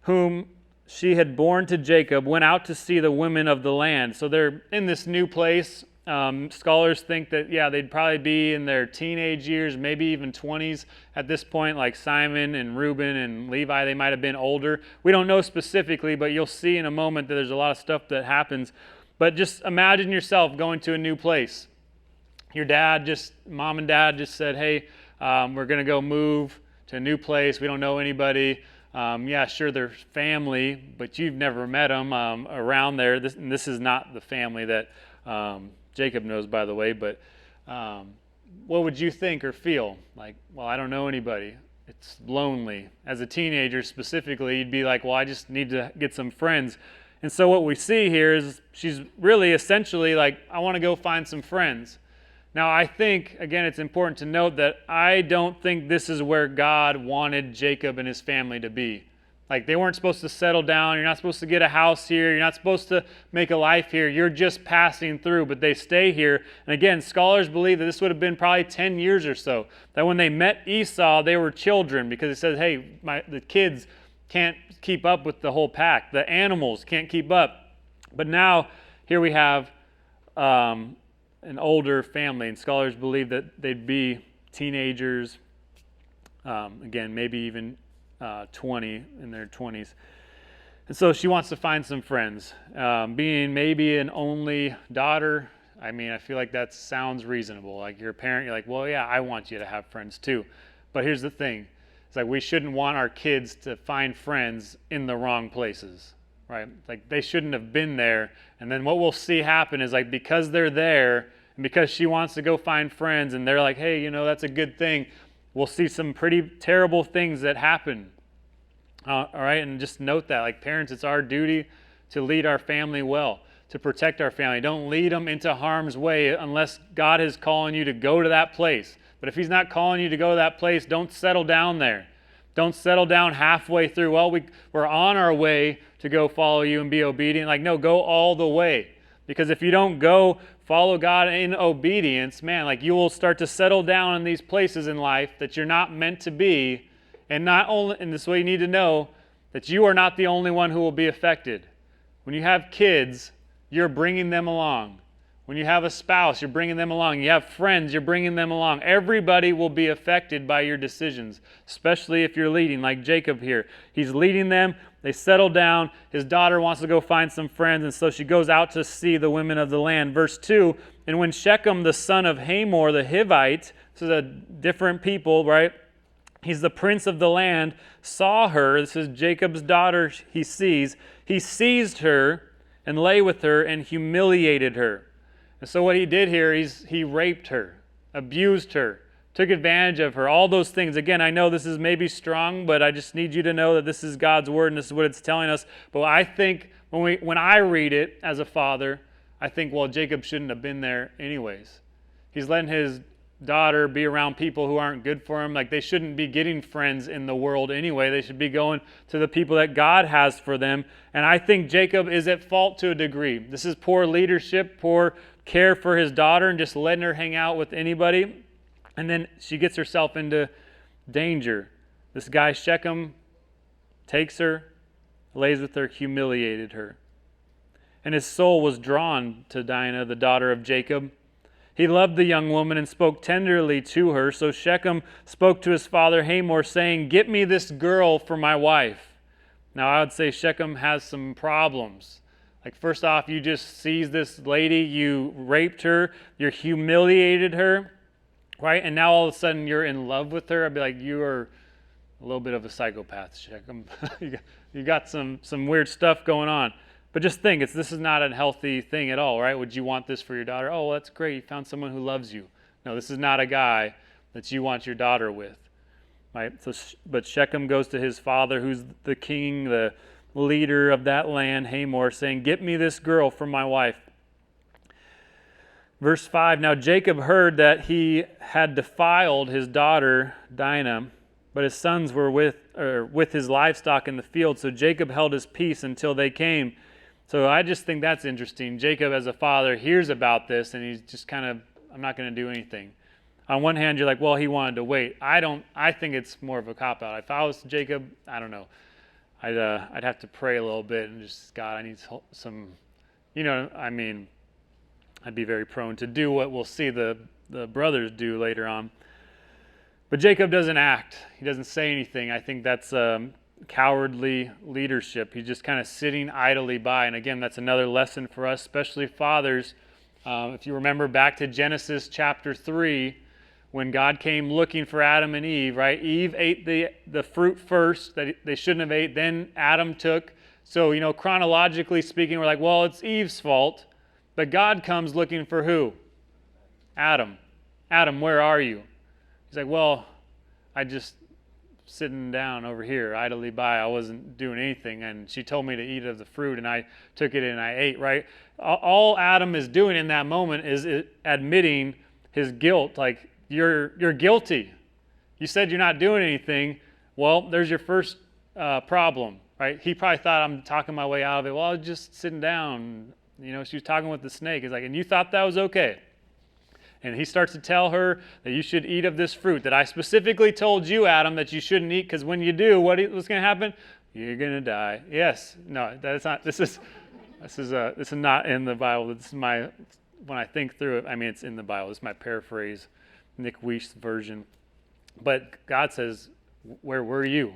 whom she had borne to Jacob, went out to see the women of the land. So they're in this new place. Scholars think that, they'd probably be in their teenage years, maybe even 20s at this point, like Simon and Reuben and Levi. They might have been older. We don't know specifically, but you'll see in a moment that there's a lot of stuff that happens. But just imagine yourself going to a new place. Your mom and dad just said, hey, we're going to go move to a new place. We don't know anybody. Sure, they're family, but you've never met them around there. This is not the family that Jacob knows, by the way, but what would you think or feel? Like, well, I don't know anybody. It's lonely. As a teenager specifically, you'd be like, well, I just need to get some friends. And so what we see here is she's really essentially like, I want to go find some friends. Now, I think, again, it's important to note that I don't think this is where God wanted Jacob and his family to be. Like, they weren't supposed to settle down. You're not supposed to get a house here. You're not supposed to make a life here. You're just passing through, but they stay here. And again, scholars believe that this would have been probably 10 years or so. That when they met Esau, they were children because it says, hey, the kids can't keep up with the whole pack. The animals can't keep up. But now, here we have an older family, and scholars believe that they'd be teenagers, again, maybe even 20 in their 20s. And so she wants to find some friends. Being maybe an only daughter, I mean, I feel like that sounds reasonable. Like, you're a parent, you're like, well, yeah, I want you to have friends too. But here's the thing. It's like we shouldn't want our kids to find friends in the wrong places, right? Like, they shouldn't have been there. And then what we'll see happen is, like, because they're there and because she wants to go find friends and they're like, hey, that's a good thing, we'll see some pretty terrible things that happen. All right, and just note that, like parents, it's our duty to lead our family well, to protect our family. Don't lead them into harm's way unless God is calling you to go to that place. But if he's not calling you to go to that place, don't settle down there. Don't settle down halfway through. Well, we're on our way to go follow you and be obedient. Like, no, go all the way. Because if you don't go follow God in obedience, man, like, you will start to settle down in these places in life that you're not meant to be. And this is what you need to know, that you are not the only one who will be affected. When you have kids, you're bringing them along. When you have a spouse, you're bringing them along. You have friends, you're bringing them along. Everybody will be affected by your decisions, especially if you're leading, like Jacob here. He's leading them. They settle down. His daughter wants to go find some friends, and so she goes out to see the women of the land. Verse 2, and when Shechem, the son of Hamor, the Hivite, this is a different people, right? He's the prince of the land, saw her. This is Jacob's daughter he sees. He seized her and lay with her and humiliated her. And so what he did here, he raped her, abused her, took advantage of her, all those things. Again, I know this is maybe strong, but I just need you to know that this is God's word and this is what it's telling us. But I think when I read it as a father, I think, well, Jacob shouldn't have been there anyways. He's letting his daughter be around people who aren't good for him. Like, they shouldn't be getting friends in the world anyway. They should be going to the people that God has for them. And I think Jacob is at fault to a degree. This is poor leadership, poor care for his daughter, and just letting her hang out with anybody. And then she gets herself into danger. This guy Shechem takes her, lays with her, humiliated her. And his soul was drawn to Dinah, the daughter of Jacob. He loved the young woman and spoke tenderly to her. So Shechem spoke to his father Hamor, saying, "Get me this girl for my wife." Now, I would say Shechem has some problems. Like, first off, you just seized this lady, you raped her, you humiliated her, right? And now all of a sudden you're in love with her. I'd be like, you are a little bit of a psychopath, Shechem. You got some weird stuff going on. But just think, this is not a healthy thing at all, right? Would you want this for your daughter? Oh, well, that's great. You found someone who loves you. No, this is not a guy that you want your daughter with, right? But Shechem goes to his father, who's the king, the leader of that land, Hamor, saying, "Get me this girl for my wife." Verse 5, now Jacob heard that he had defiled his daughter Dinah, but his sons were with his livestock in the field, so Jacob held his peace until they came. So I just think that's interesting. Jacob, as a father, hears about this, and he's just kind of, I'm not going to do anything. On one hand, you're like, well, he wanted to wait. I think it's more of a cop-out. If I was Jacob, I don't know. I'd have to pray a little bit and just, God, I need some, I'd be very prone to do what we'll see the brothers do later on. But Jacob doesn't act. He doesn't say anything. I think that's cowardly leadership. He's just kind of sitting idly by. And again, that's another lesson for us, especially fathers. If you remember back to Genesis chapter 3, when God came looking for Adam and Eve, right? Eve ate the fruit first that they shouldn't have ate, then Adam took. So, chronologically speaking, we're like, well, it's Eve's fault. But God comes looking for who? Adam. Adam, where are you? He's like, well, I just sitting down over here idly by. I wasn't doing anything, and she told me to eat of the fruit, and I took it and I ate, right? All Adam is doing in that moment is admitting his guilt. Like, you're guilty. You said you're not doing anything. Well, there's your first problem, right? He probably thought I'm talking my way out of it. Well, I was just sitting down. She was talking with the snake. He's like, and you thought that was okay. And he starts to tell her that you should eat of this fruit that I specifically told you, Adam, that you shouldn't eat, because when you do, what's going to happen? You're going to die. Yes. No, that's not. This is not in the Bible. This is when I think through it, it's in the Bible. This is my paraphrase, Nick Wyss version. But God says, where were you?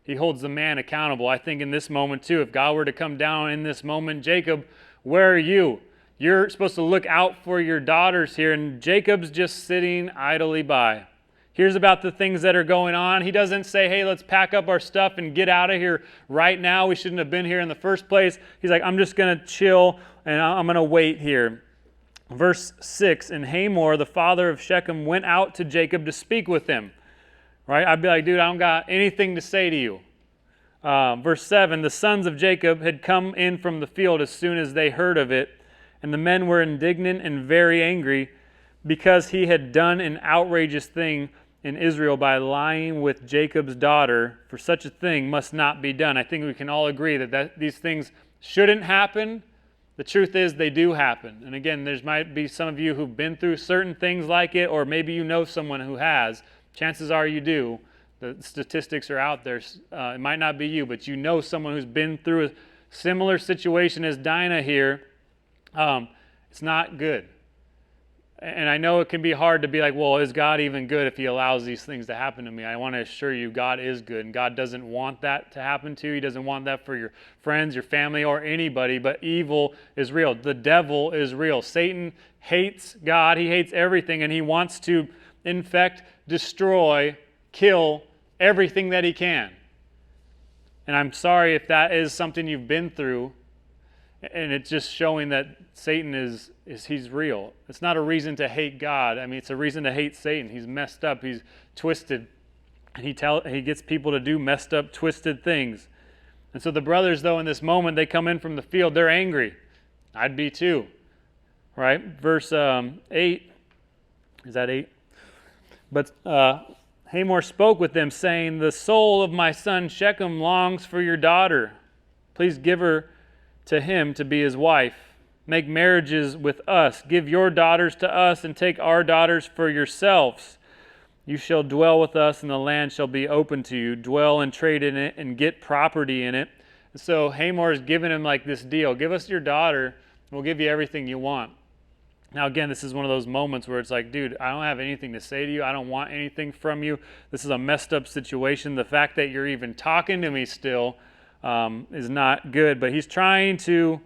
He holds the man accountable. I think in this moment too, if God were to come down in this moment, Jacob, where are you? You're supposed to look out for your daughters here, and Jacob's just sitting idly by. Here's about the things that are going on. He doesn't say, hey, let's pack up our stuff and get out of here right now. We shouldn't have been here in the first place. He's like, I'm just going to chill, and I'm going to wait here. Verse 6, and Hamor, the father of Shechem, went out to Jacob to speak with him. Right? I'd be like, dude, I don't got anything to say to you. Verse 7, the sons of Jacob had come in from the field as soon as they heard of it, and the men were indignant and very angry because he had done an outrageous thing in Israel by lying with Jacob's daughter. For such a thing must not be done. I think we can all agree that these things shouldn't happen. The truth is they do happen. And again, there might be some of you who've been through certain things like it, or maybe you know someone who has. Chances are you do. The statistics are out there. It might not be you, but you know someone who's been through a similar situation as Dinah here. It's not good. And I know it can be hard to be like, well, is God even good if he allows these things to happen to me? I want to assure you God is good, and God doesn't want that to happen to you. He doesn't want that for your friends, your family, or anybody, but evil is real. The devil is real. Satan hates God. He hates everything, and he wants to infect, destroy, kill everything that he can. And I'm sorry if that is something you've been through, and it's just showing that Satan he's real. It's not a reason to hate God. It's a reason to hate Satan. He's messed up. He's twisted. And he gets people to do messed up, twisted things. And so the brothers, though, in this moment, they come in from the field. They're angry. I'd be too. Right? Verse 8. Is that 8? But Hamor spoke with them, saying, "The soul of my son Shechem longs for your daughter. Please give her to him to be his wife. Make marriages with us. Give your daughters to us, and take our daughters for yourselves. You shall dwell with us, and the land shall be open to you. Dwell and trade in it, and get property in it." So Hamor is giving him like this deal. Give us your daughter, and we'll give you everything you want. Now, again, this is one of those moments where it's like, dude, I don't have anything to say to you. I don't want anything from you. This is a messed up situation. The fact that you're even talking to me still is not good. But he's trying to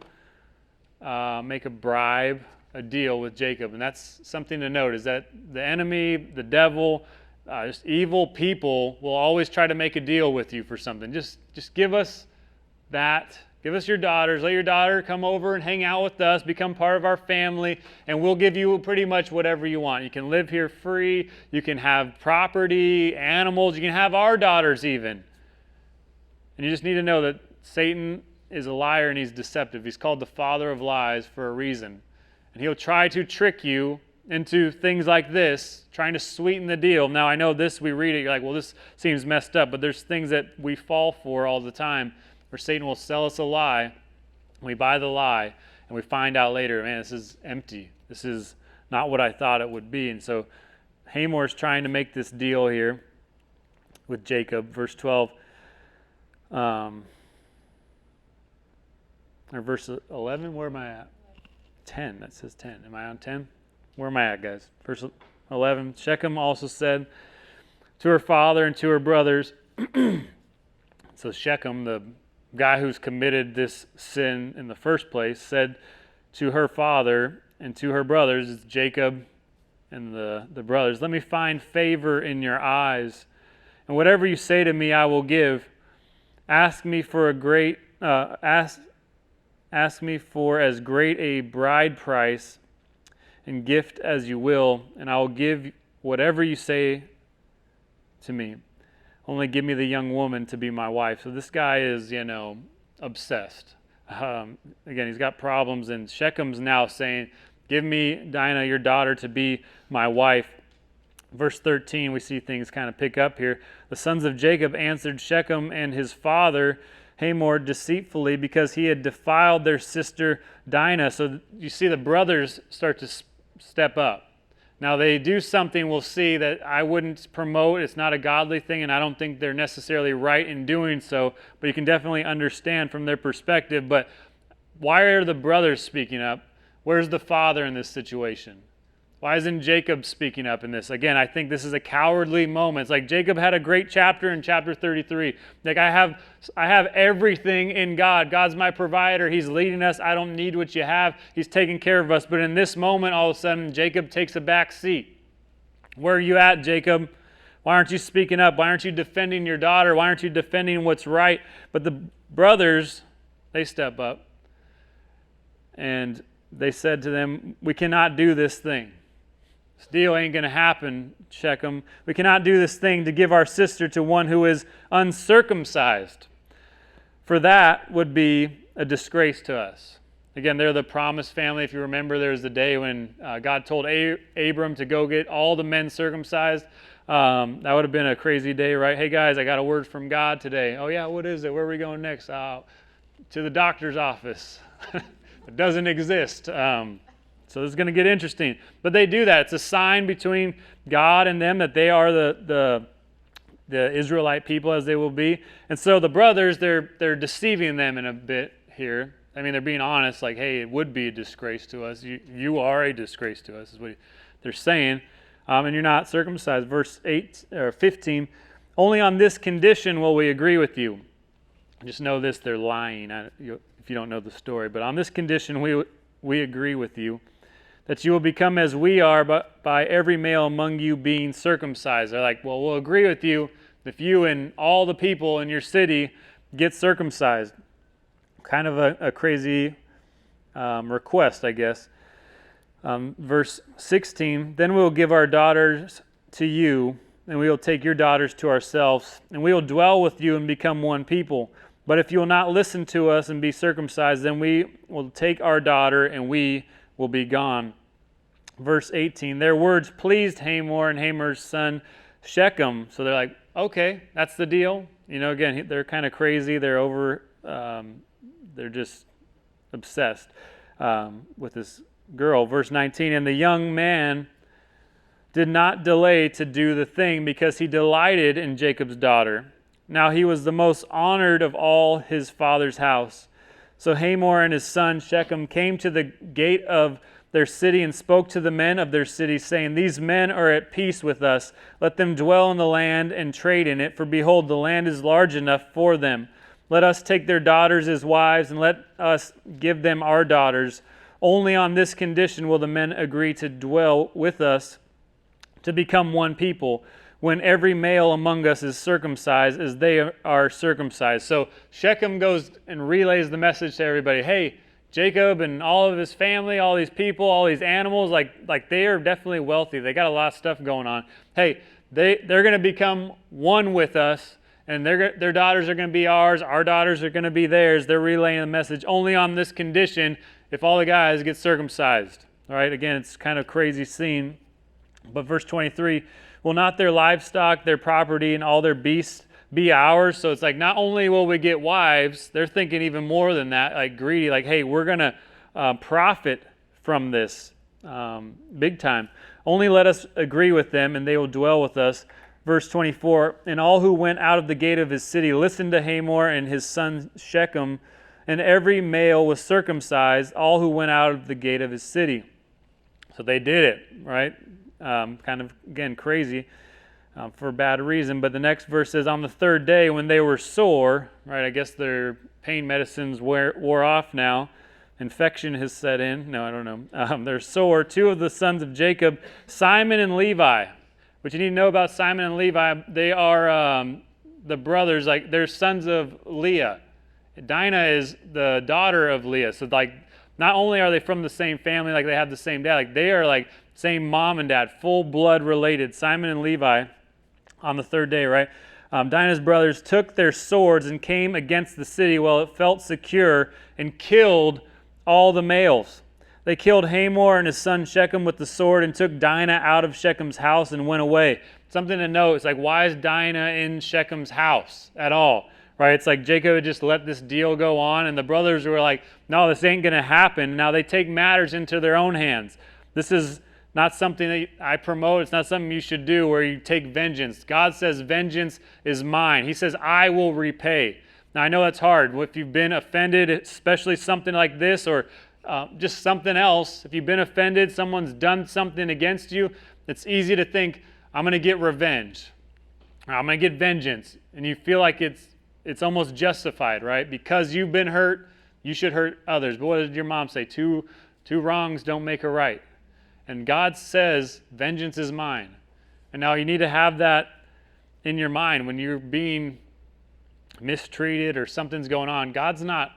make a deal with Jacob. And that's something to note, is that the enemy, the devil, just evil people will always try to make a deal with you for something. Just give us that. Give us your daughters. Let your daughter come over and hang out with us, become part of our family, and we'll give you pretty much whatever you want. You can live here free. You can have property, animals. You can have our daughters even. And you just need to know that Satan is a liar and he's deceptive. He's called the father of lies for a reason. And he'll try to trick you into things like this, trying to sweeten the deal. Now, I know this, we read it, you're like, well, this seems messed up, but there's things that we fall for all the time, where Satan will sell us a lie, we buy the lie, and we find out later, man, this is empty. This is not what I thought it would be. And so Hamor's trying to make this deal here with Jacob. Verse 12, or verse 11, where am I at? 10, that says 10. Am I on 10? Where am I at, guys? Verse 11, Shechem also said to her father and to her brothers, so Shechem, the guy who's committed this sin in the first place, said to her father and to her brothers, Jacob and the brothers, "Let me find favor in your eyes, and whatever you say to me I will give. Ask me for ask me for as great a bride price and gift as you will, and I will give whatever you say to me. Only give me the young woman to be my wife." So this guy is, obsessed. Again, he's got problems, and Shechem's now saying, "Give me Dinah, your daughter, to be my wife." Verse 13, we see things kind of pick up here. The sons of Jacob answered Shechem and his father Hamor deceitfully, because he had defiled their sister Dinah. So you see the brothers start to step up. Now, they do something, we'll see, that I wouldn't promote. It's not a godly thing, and I don't think they're necessarily right in doing so, but you can definitely understand from their perspective. But why are the brothers speaking up? Where's the father in this situation? Why isn't Jacob speaking up in this? Again, I think this is a cowardly moment. It's like Jacob had a great chapter in chapter 33. Like, I have everything in God. God's my provider. He's leading us. I don't need what you have. He's taking care of us. But in this moment, all of a sudden, Jacob takes a back seat. Where are you at, Jacob? Why aren't you speaking up? Why aren't you defending your daughter? Why aren't you defending what's right? But the brothers, they step up. And they said to them, "We cannot do this thing. This deal ain't going to happen, Shechem. We cannot do this thing to give our sister to one who is uncircumcised. For that would be a disgrace to us." Again, they're the promised family. If you remember, there was the day when God told Abram to go get all the men circumcised. That would have been a crazy day, right? "Hey, guys, I got a word from God today." "Oh, yeah, what is it? Where are we going next?" "To the doctor's office." It doesn't exist. So this is going to get interesting. But they do that. It's a sign between God and them that they are the Israelite people, as they will be. And so the brothers, they're deceiving them in a bit here. I mean, they're being honest, like, "Hey, it would be a disgrace to us. You are a disgrace to us," is what they're saying. And you're not circumcised. Verse 8 or 15, "Only on this condition will we agree with you." Just know this, they're lying if you don't know the story. "But on this condition we agree with you, that you will become as we are, but by every male among you being circumcised." They're like, "Well, we'll agree with you if you and all the people in your city get circumcised." Kind of a crazy request, I guess. Verse 16, "Then we will give our daughters to you, and we will take your daughters to ourselves, and we will dwell with you and become one people. But if you will not listen to us and be circumcised, then we will take our daughter and we will be gone." Verse 18, their words pleased Hamor and Hamor's son Shechem. So they're like, okay, that's the deal. Again, they're kind of crazy. They're just obsessed with this girl. Verse 19, and the young man did not delay to do the thing because he delighted in Jacob's daughter. Now he was the most honored of all his father's house. So Hamor and his son Shechem came to the gate of their city and spoke to the men of their city, saying, these men are at peace with us. Let them dwell in the land and trade in it, for behold, the land is large enough for them. Let us take their daughters as wives, and let us give them our daughters. Only on this condition will the men agree to dwell with us, to become one people, when every male among us is circumcised as they are circumcised. So Shechem goes and relays the message to everybody. Hey, Jacob and all of his family, all these people, all these animals, like they are definitely wealthy. They got a lot of stuff going on. Hey, they're going to become one with us, and their daughters are going to be ours. Our daughters are going to be theirs. They're relaying the message only on this condition, if all the guys get circumcised. All right, again, it's kind of a crazy scene. But verse 23, will not their livestock, their property, and all their beasts be ours? So it's like, not only will we get wives, they're thinking even more than that, like greedy, like, hey, we're going to profit from this big time. Only let us agree with them, and they will dwell with us. Verse 24, and all who went out of the gate of his city listened to Hamor and his son Shechem, and every male was circumcised, all who went out of the gate of his city. So they did it, right? Kind of, again, crazy. For a bad reason. But the next verse says, on the third day when they were sore, right, I guess their pain medicines wore off now. Infection has set in. No, I don't know. They're sore. Two of the sons of Jacob, Simon and Levi. What you need to know about Simon and Levi, they are the brothers, like they're sons of Leah. Dinah is the daughter of Leah. So like, not only are they from the same family, like they have the same dad, like they are like same mom and dad, full blood related. Simon and Levi. On the third day, right? Dinah's brothers took their swords and came against the city while it felt secure and killed all the males. They killed Hamor and his son Shechem with the sword and took Dinah out of Shechem's house and went away. Something to note, it's like, why is Dinah in Shechem's house at all? Right? It's like Jacob had just let this deal go on, and the brothers were like, no, this ain't going to happen. Now they take matters into their own hands. This is not something that I promote. It's not something you should do where you take vengeance. God says, vengeance is mine. He says, I will repay. Now, I know that's hard. If you've been offended, especially something like this or just something else, if you've been offended, someone's done something against you, it's easy to think, I'm going to get revenge. I'm going to get vengeance. And you feel like it's almost justified, right? Because you've been hurt, you should hurt others. But what did your mom say? Two wrongs don't make a right. And God says, vengeance is mine. And now you need to have that in your mind when you're being mistreated or something's going on. God's not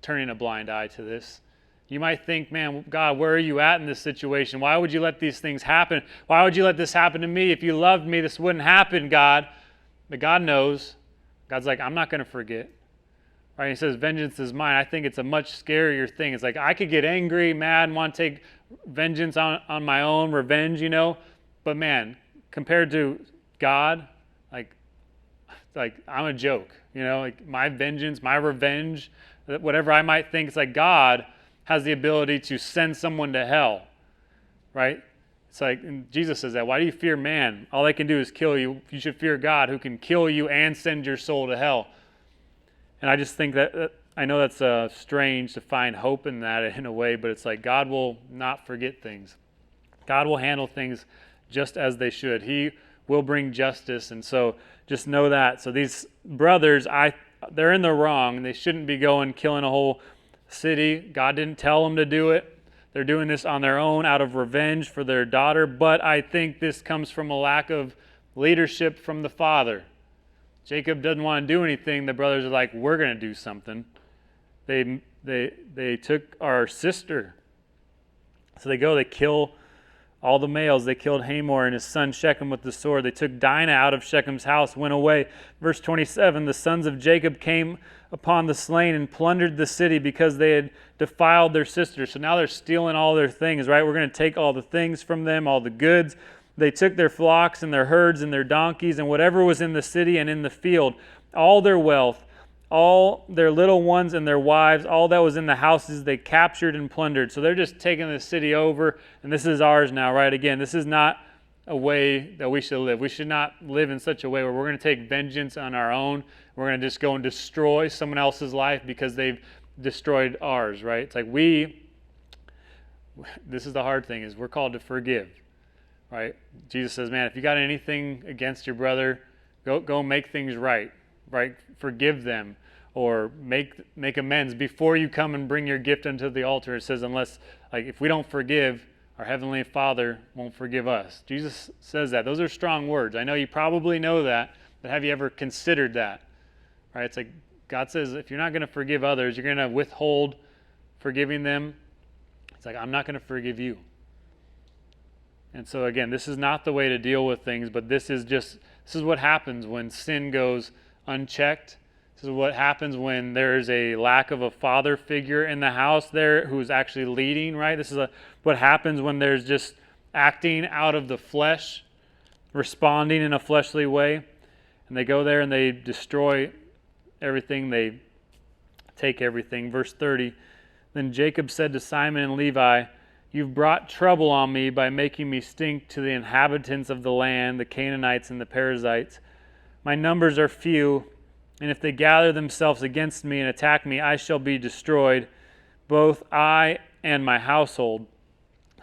turning a blind eye to this. You might think, man, God, where are you at in this situation? Why would you let these things happen? Why would you let this happen to me? If you loved me, this wouldn't happen, God. But God knows. God's like, I'm not going to forget. Right? He says, vengeance is mine. I think it's a much scarier thing. It's like, I could get angry, mad, and want to take vengeance on my own, revenge, But man, compared to God, like I'm a joke, like my vengeance, my revenge, whatever I might think, it's like God has the ability to send someone to hell, right? It's like, and Jesus says that, why do you fear man? All they can do is kill you. You should fear God who can kill you and send your soul to hell. And I just think that I know that's strange to find hope in that in a way, but it's like God will not forget things. God will handle things just as they should. He will bring justice, and so just know that. So these brothers, they're in the wrong. They shouldn't be killing a whole city. God didn't tell them to do it. They're doing this on their own out of revenge for their daughter, but I think this comes from a lack of leadership from the father. Jacob doesn't want to do anything. The brothers are like, we're going to do something. They took our sister. So they kill all the males. They killed Hamor and his son Shechem with the sword. They took Dinah out of Shechem's house, went away. Verse 27, the sons of Jacob came upon the slain and plundered the city because they had defiled their sisters. So now they're stealing all their things, right? We're going to take all the things from them, all the goods. They took their flocks and their herds and their donkeys and whatever was in the city and in the field, all their wealth, all their little ones and their wives, all that was in the houses they captured and plundered. So they're just taking the city over, and this is ours now, right? Again, this is not a way that we should live. We should not live in such a way where we're going to take vengeance on our own. We're going to just go and destroy someone else's life because they've destroyed ours, right? It's like this is the hard thing, is we're called to forgive, right? Jesus says, man, if you got anything against your brother, go make things right? Forgive them or make amends before you come and bring your gift unto the altar. It says, unless, if we don't forgive, our Heavenly Father won't forgive us. Jesus says that. Those are strong words. I know you probably know that, but have you ever considered that? Right? It's like God says, if you're not going to forgive others, you're going to withhold forgiving them. It's like, I'm not going to forgive you. And so again, this is not the way to deal with things, but this is what happens when sin goes unchecked. This is what happens when there's a lack of a father figure in the house there who's actually leading, right? This is what happens when there's just acting out of the flesh, responding in a fleshly way. And they go there and they destroy everything. They take everything. Verse 30, then Jacob said to Simon and Levi, you've brought trouble on me by making me stink to the inhabitants of the land, the Canaanites and the Perizzites. My numbers are few, and if they gather themselves against me and attack me, I shall be destroyed, both I and my household.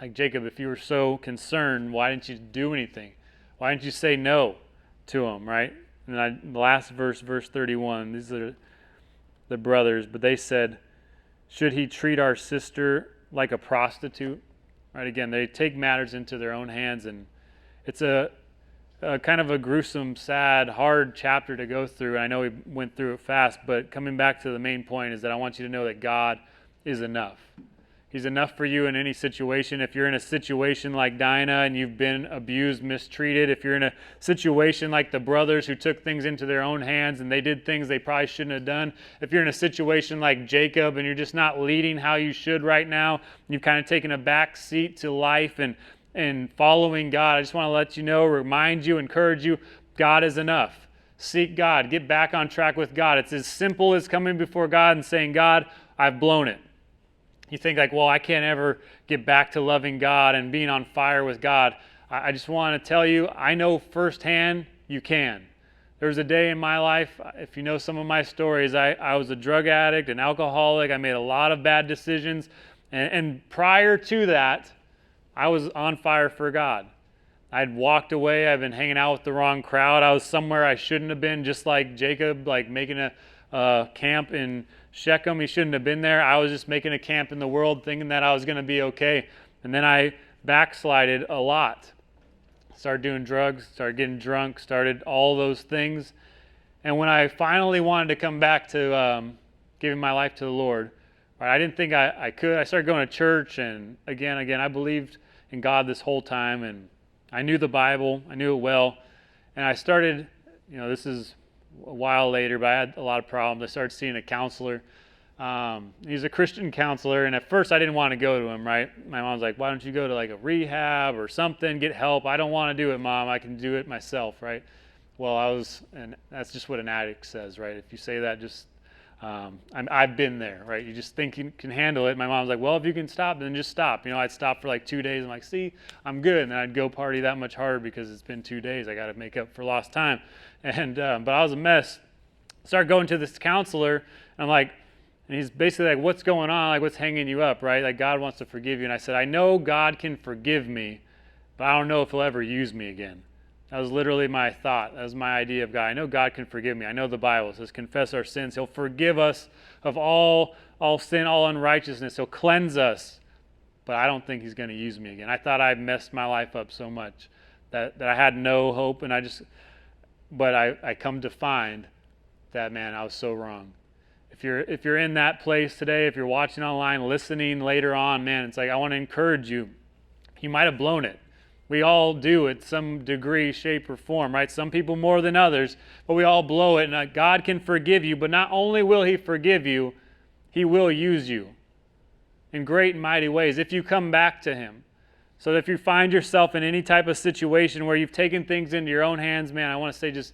Like, Jacob, if you were so concerned, why didn't you do anything? Why didn't you say no to them, right? And the last verse, verse 31, these are the brothers, but they said, should he treat our sister like a prostitute? Right, again, they take matters into their own hands, and it's a kind of a gruesome, sad, hard chapter to go through. I know we went through it fast, but coming back to the main point is that I want you to know that God is enough. He's enough for you in any situation. If you're in a situation like Dinah and you've been abused, mistreated, if you're in a situation like the brothers who took things into their own hands and they did things they probably shouldn't have done, if you're in a situation like Jacob and you're just not leading how you should right now, you've kind of taken a back seat to life and following God, I just want to let you know, remind you, encourage you, God is enough. Seek God. Get back on track with God. It's as simple as coming before God and saying, God, I've blown it. You think like, well, I can't ever get back to loving God and being on fire with God. I just want to tell you, I know firsthand you can. There was a day in my life, if you know some of my stories, I was a drug addict, an alcoholic. I made a lot of bad decisions. And prior to that, I was on fire for God. I'd walked away. I've been hanging out with the wrong crowd. I was somewhere I shouldn't have been, just like Jacob, like making a camp in Shechem. He shouldn't have been there. I was just making a camp in the world thinking that I was going to be okay. And then I backslided a lot. Started doing drugs, started getting drunk, started all those things. And when I finally wanted to come back to giving my life to the Lord, right, I didn't think I could. I started going to church, and again, I believed in God this whole time, and I knew the Bible. I knew it well. And I started, this is a while later, but I had a lot of problems. I started seeing a counselor. He's a Christian counselor, and at first I didn't want to go to him, right? My mom's like, why don't you go to like a rehab or something, get help? I don't want to do it, Mom. I can do it myself, right? Well, and that's just what an addict says, right? If you say that, just, I've been there, right? You just think you can handle it. My mom's like, well, if you can stop, then just stop. I'd stop for like 2 days. I'm like, see, I'm good. And then I'd go party that much harder because it's been 2 days. I got to make up for lost time. And, but I was a mess. Started going to this counselor, and I'm like, and he's basically like, what's going on? Like, what's hanging you up, right? Like, God wants to forgive you. And I said, I know God can forgive me, but I don't know if he'll ever use me again. That was literally my thought. That was my idea of God. I know God can forgive me. I know the Bible says, confess our sins. He'll forgive us of all sin, all unrighteousness. He'll cleanse us. But I don't think he's going to use me again. I thought I messed my life up so much that I had no hope. And I come to find that, man, I was so wrong. If you're in that place today, if you're watching online, listening later on, man, it's like, I want to encourage you. You might have blown it. We all do it some degree, shape, or form, right? Some people more than others, but we all blow it. And God can forgive you, but not only will He forgive you, He will use you in great and mighty ways if you come back to Him. So that if you find yourself in any type of situation where you've taken things into your own hands, man, I want to say just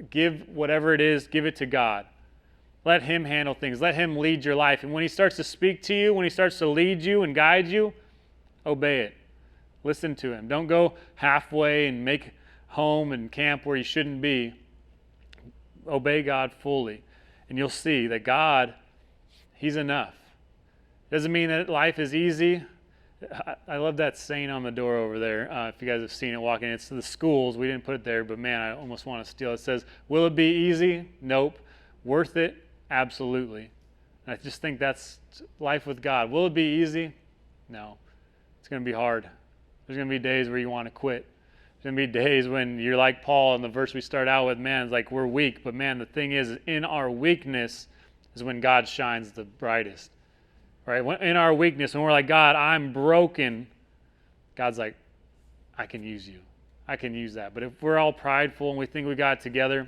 give whatever it is, give it to God. Let Him handle things. Let Him lead your life. And when He starts to speak to you, when He starts to lead you and guide you, obey it. Listen to Him. Don't go halfway and make home and camp where you shouldn't be. Obey God fully. And you'll see that God, He's enough. Doesn't mean that life is easy. I love that saying on the door over there. If you guys have seen it walking, it's the schools. We didn't put it there, but man, I almost want to steal it. It says, will it be easy? Nope. Worth it? Absolutely. And I just think that's life with God. Will it be easy? No. It's going to be hard. There's going to be days where you want to quit. There's going to be days when you're like Paul in the verse we start out with, man, it's like we're weak. But man, the thing is, in our weakness is when God shines the brightest. Right? In our weakness, when we're like, God, I'm broken, God's like, I can use you. I can use that. But if we're all prideful and we think we got it together,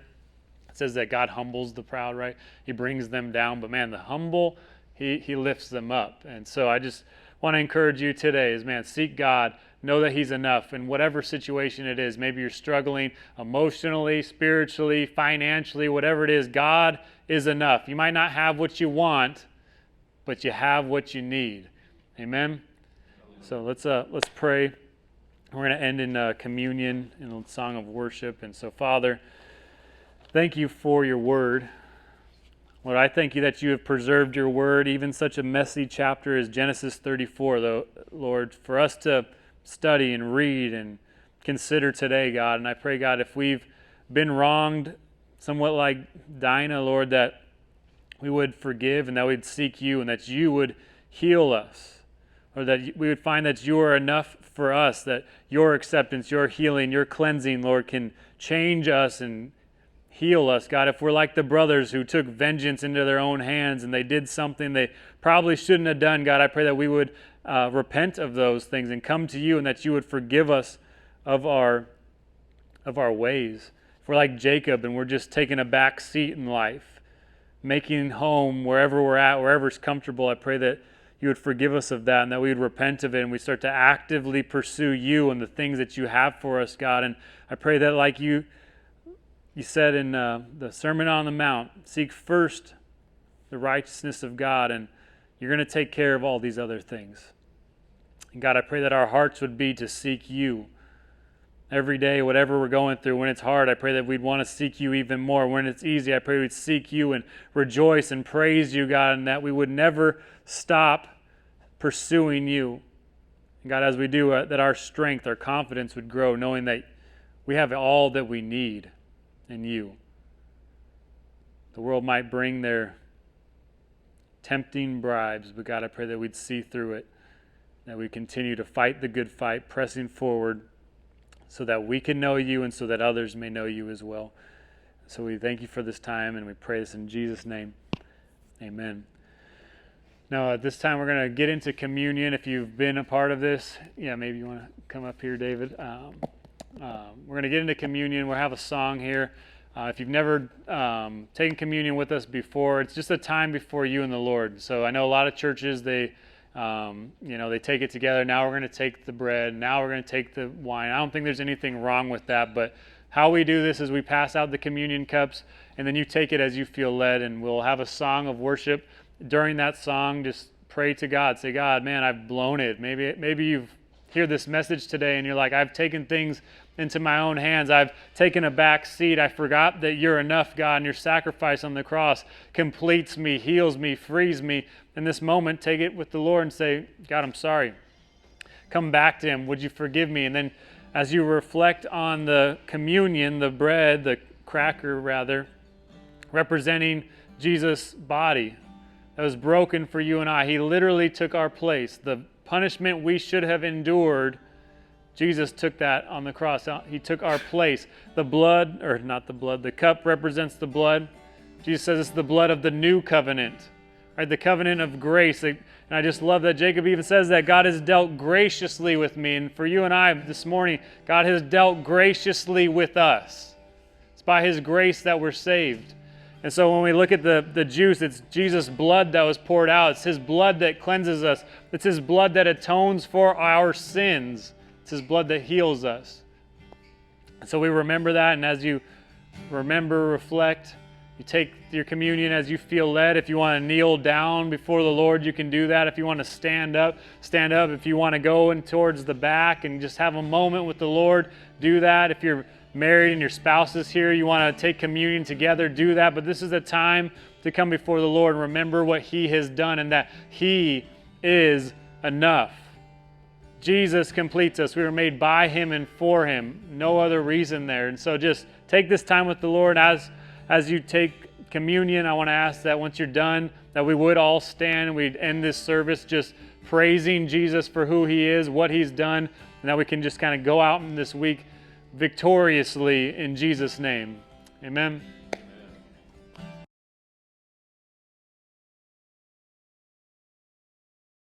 it says that God humbles the proud, right? He brings them down. But man, the humble, He lifts them up. And so I just want to encourage you today is, man, seek God. Know that He's enough in whatever situation it is. Maybe you're struggling emotionally, spiritually, financially, whatever it is. God is enough. You might not have what you want, but you have what you need. Amen? So let's pray. We're going to end in communion, in a song of worship. And so, Father, thank you for your word. Lord, I thank you that you have preserved your word, even such a messy chapter as Genesis 34, though, Lord, for us to study and read and consider today, God. And I pray, God, if we've been wronged, somewhat like Dinah, Lord, that we would forgive and that we'd seek you and that you would heal us, or that we would find that you are enough for us, that your acceptance, your healing, your cleansing, Lord, can change us and heal us. God, if we're like the brothers who took vengeance into their own hands and they did something they probably shouldn't have done, God, I pray that we would repent of those things and come to you and that you would forgive us of our ways. If we're like Jacob and we're just taking a back seat in life, making home wherever we're at, wherever's comfortable, I pray that you would forgive us of that and that we would repent of it and we start to actively pursue you and the things that you have for us, God. And I pray that, like you said in the Sermon on the Mount, seek first the righteousness of God and you're going to take care of all these other things. And God, I pray that our hearts would be to seek you every day, whatever we're going through. When it's hard, I pray that we'd want to seek you even more. When it's easy, I pray we'd seek you and rejoice and praise you, God, and that we would never stop pursuing you. And God, as we do, that our strength, our confidence would grow, knowing that we have all that we need in you. The world might bring their tempting bribes, but God, I pray that we'd see through it, that we continue to fight the good fight, pressing forward, so that we can know you and so that others may know you as well. So we thank you for this time and we pray this in Jesus' name. Amen. Now at this time we're going to get into communion. If you've been a part of this, maybe you want to come up here, David. We're going to get into communion. We'll have a song here. If you've never taken communion with us before, it's just a time before you and the Lord. So I know a lot of churches, they take it together. Now we're going to take the bread. Now we're going to take the wine. I don't think there's anything wrong with that, but how we do this is we pass out the communion cups, and then you take it as you feel led, and we'll have a song of worship. During that song, just pray to God. Say, God, man, I've blown it. Maybe you've heard this message today, and you're like, I've taken things into my own hands. I've taken a back seat. I forgot that you're enough, God, and your sacrifice on the cross completes me, heals me, frees me. In this moment, take it with the Lord and say, God, I'm sorry. Come back to Him. Would you forgive me? And then as you reflect on the communion, the bread, the cracker rather, representing Jesus' body that was broken for you and I. He literally took our place. The punishment we should have endured, Jesus took that on the cross. He took our place. The cup represents the blood. Jesus says it's the blood of the new covenant, right? The covenant of grace. And I just love that Jacob even says that God has dealt graciously with me. And for you and I this morning, God has dealt graciously with us. It's by his grace that we're saved. And so when we look at the juice, it's Jesus' blood that was poured out. It's his blood that cleanses us. It's his blood that atones for our sins. It's his blood that heals us. And so we remember that, and as you remember, reflect, you take your communion as you feel led. If you want to kneel down before the Lord, you can do that. If you want to stand up, stand up. If you want to go in towards the back and just have a moment with the Lord, do that. If you're married and your spouse is here, you want to take communion together, do that. But this is a time to come before the Lord and remember what he has done and that he is enough. Jesus completes us. We were made by him and for him. No other reason there. And so just take this time with the Lord. As you take communion, I want to ask that once you're done, that we would all stand and we'd end this service just praising Jesus for who he is, what he's done, and that we can just kind of go out in this week victoriously in Jesus' name. Amen.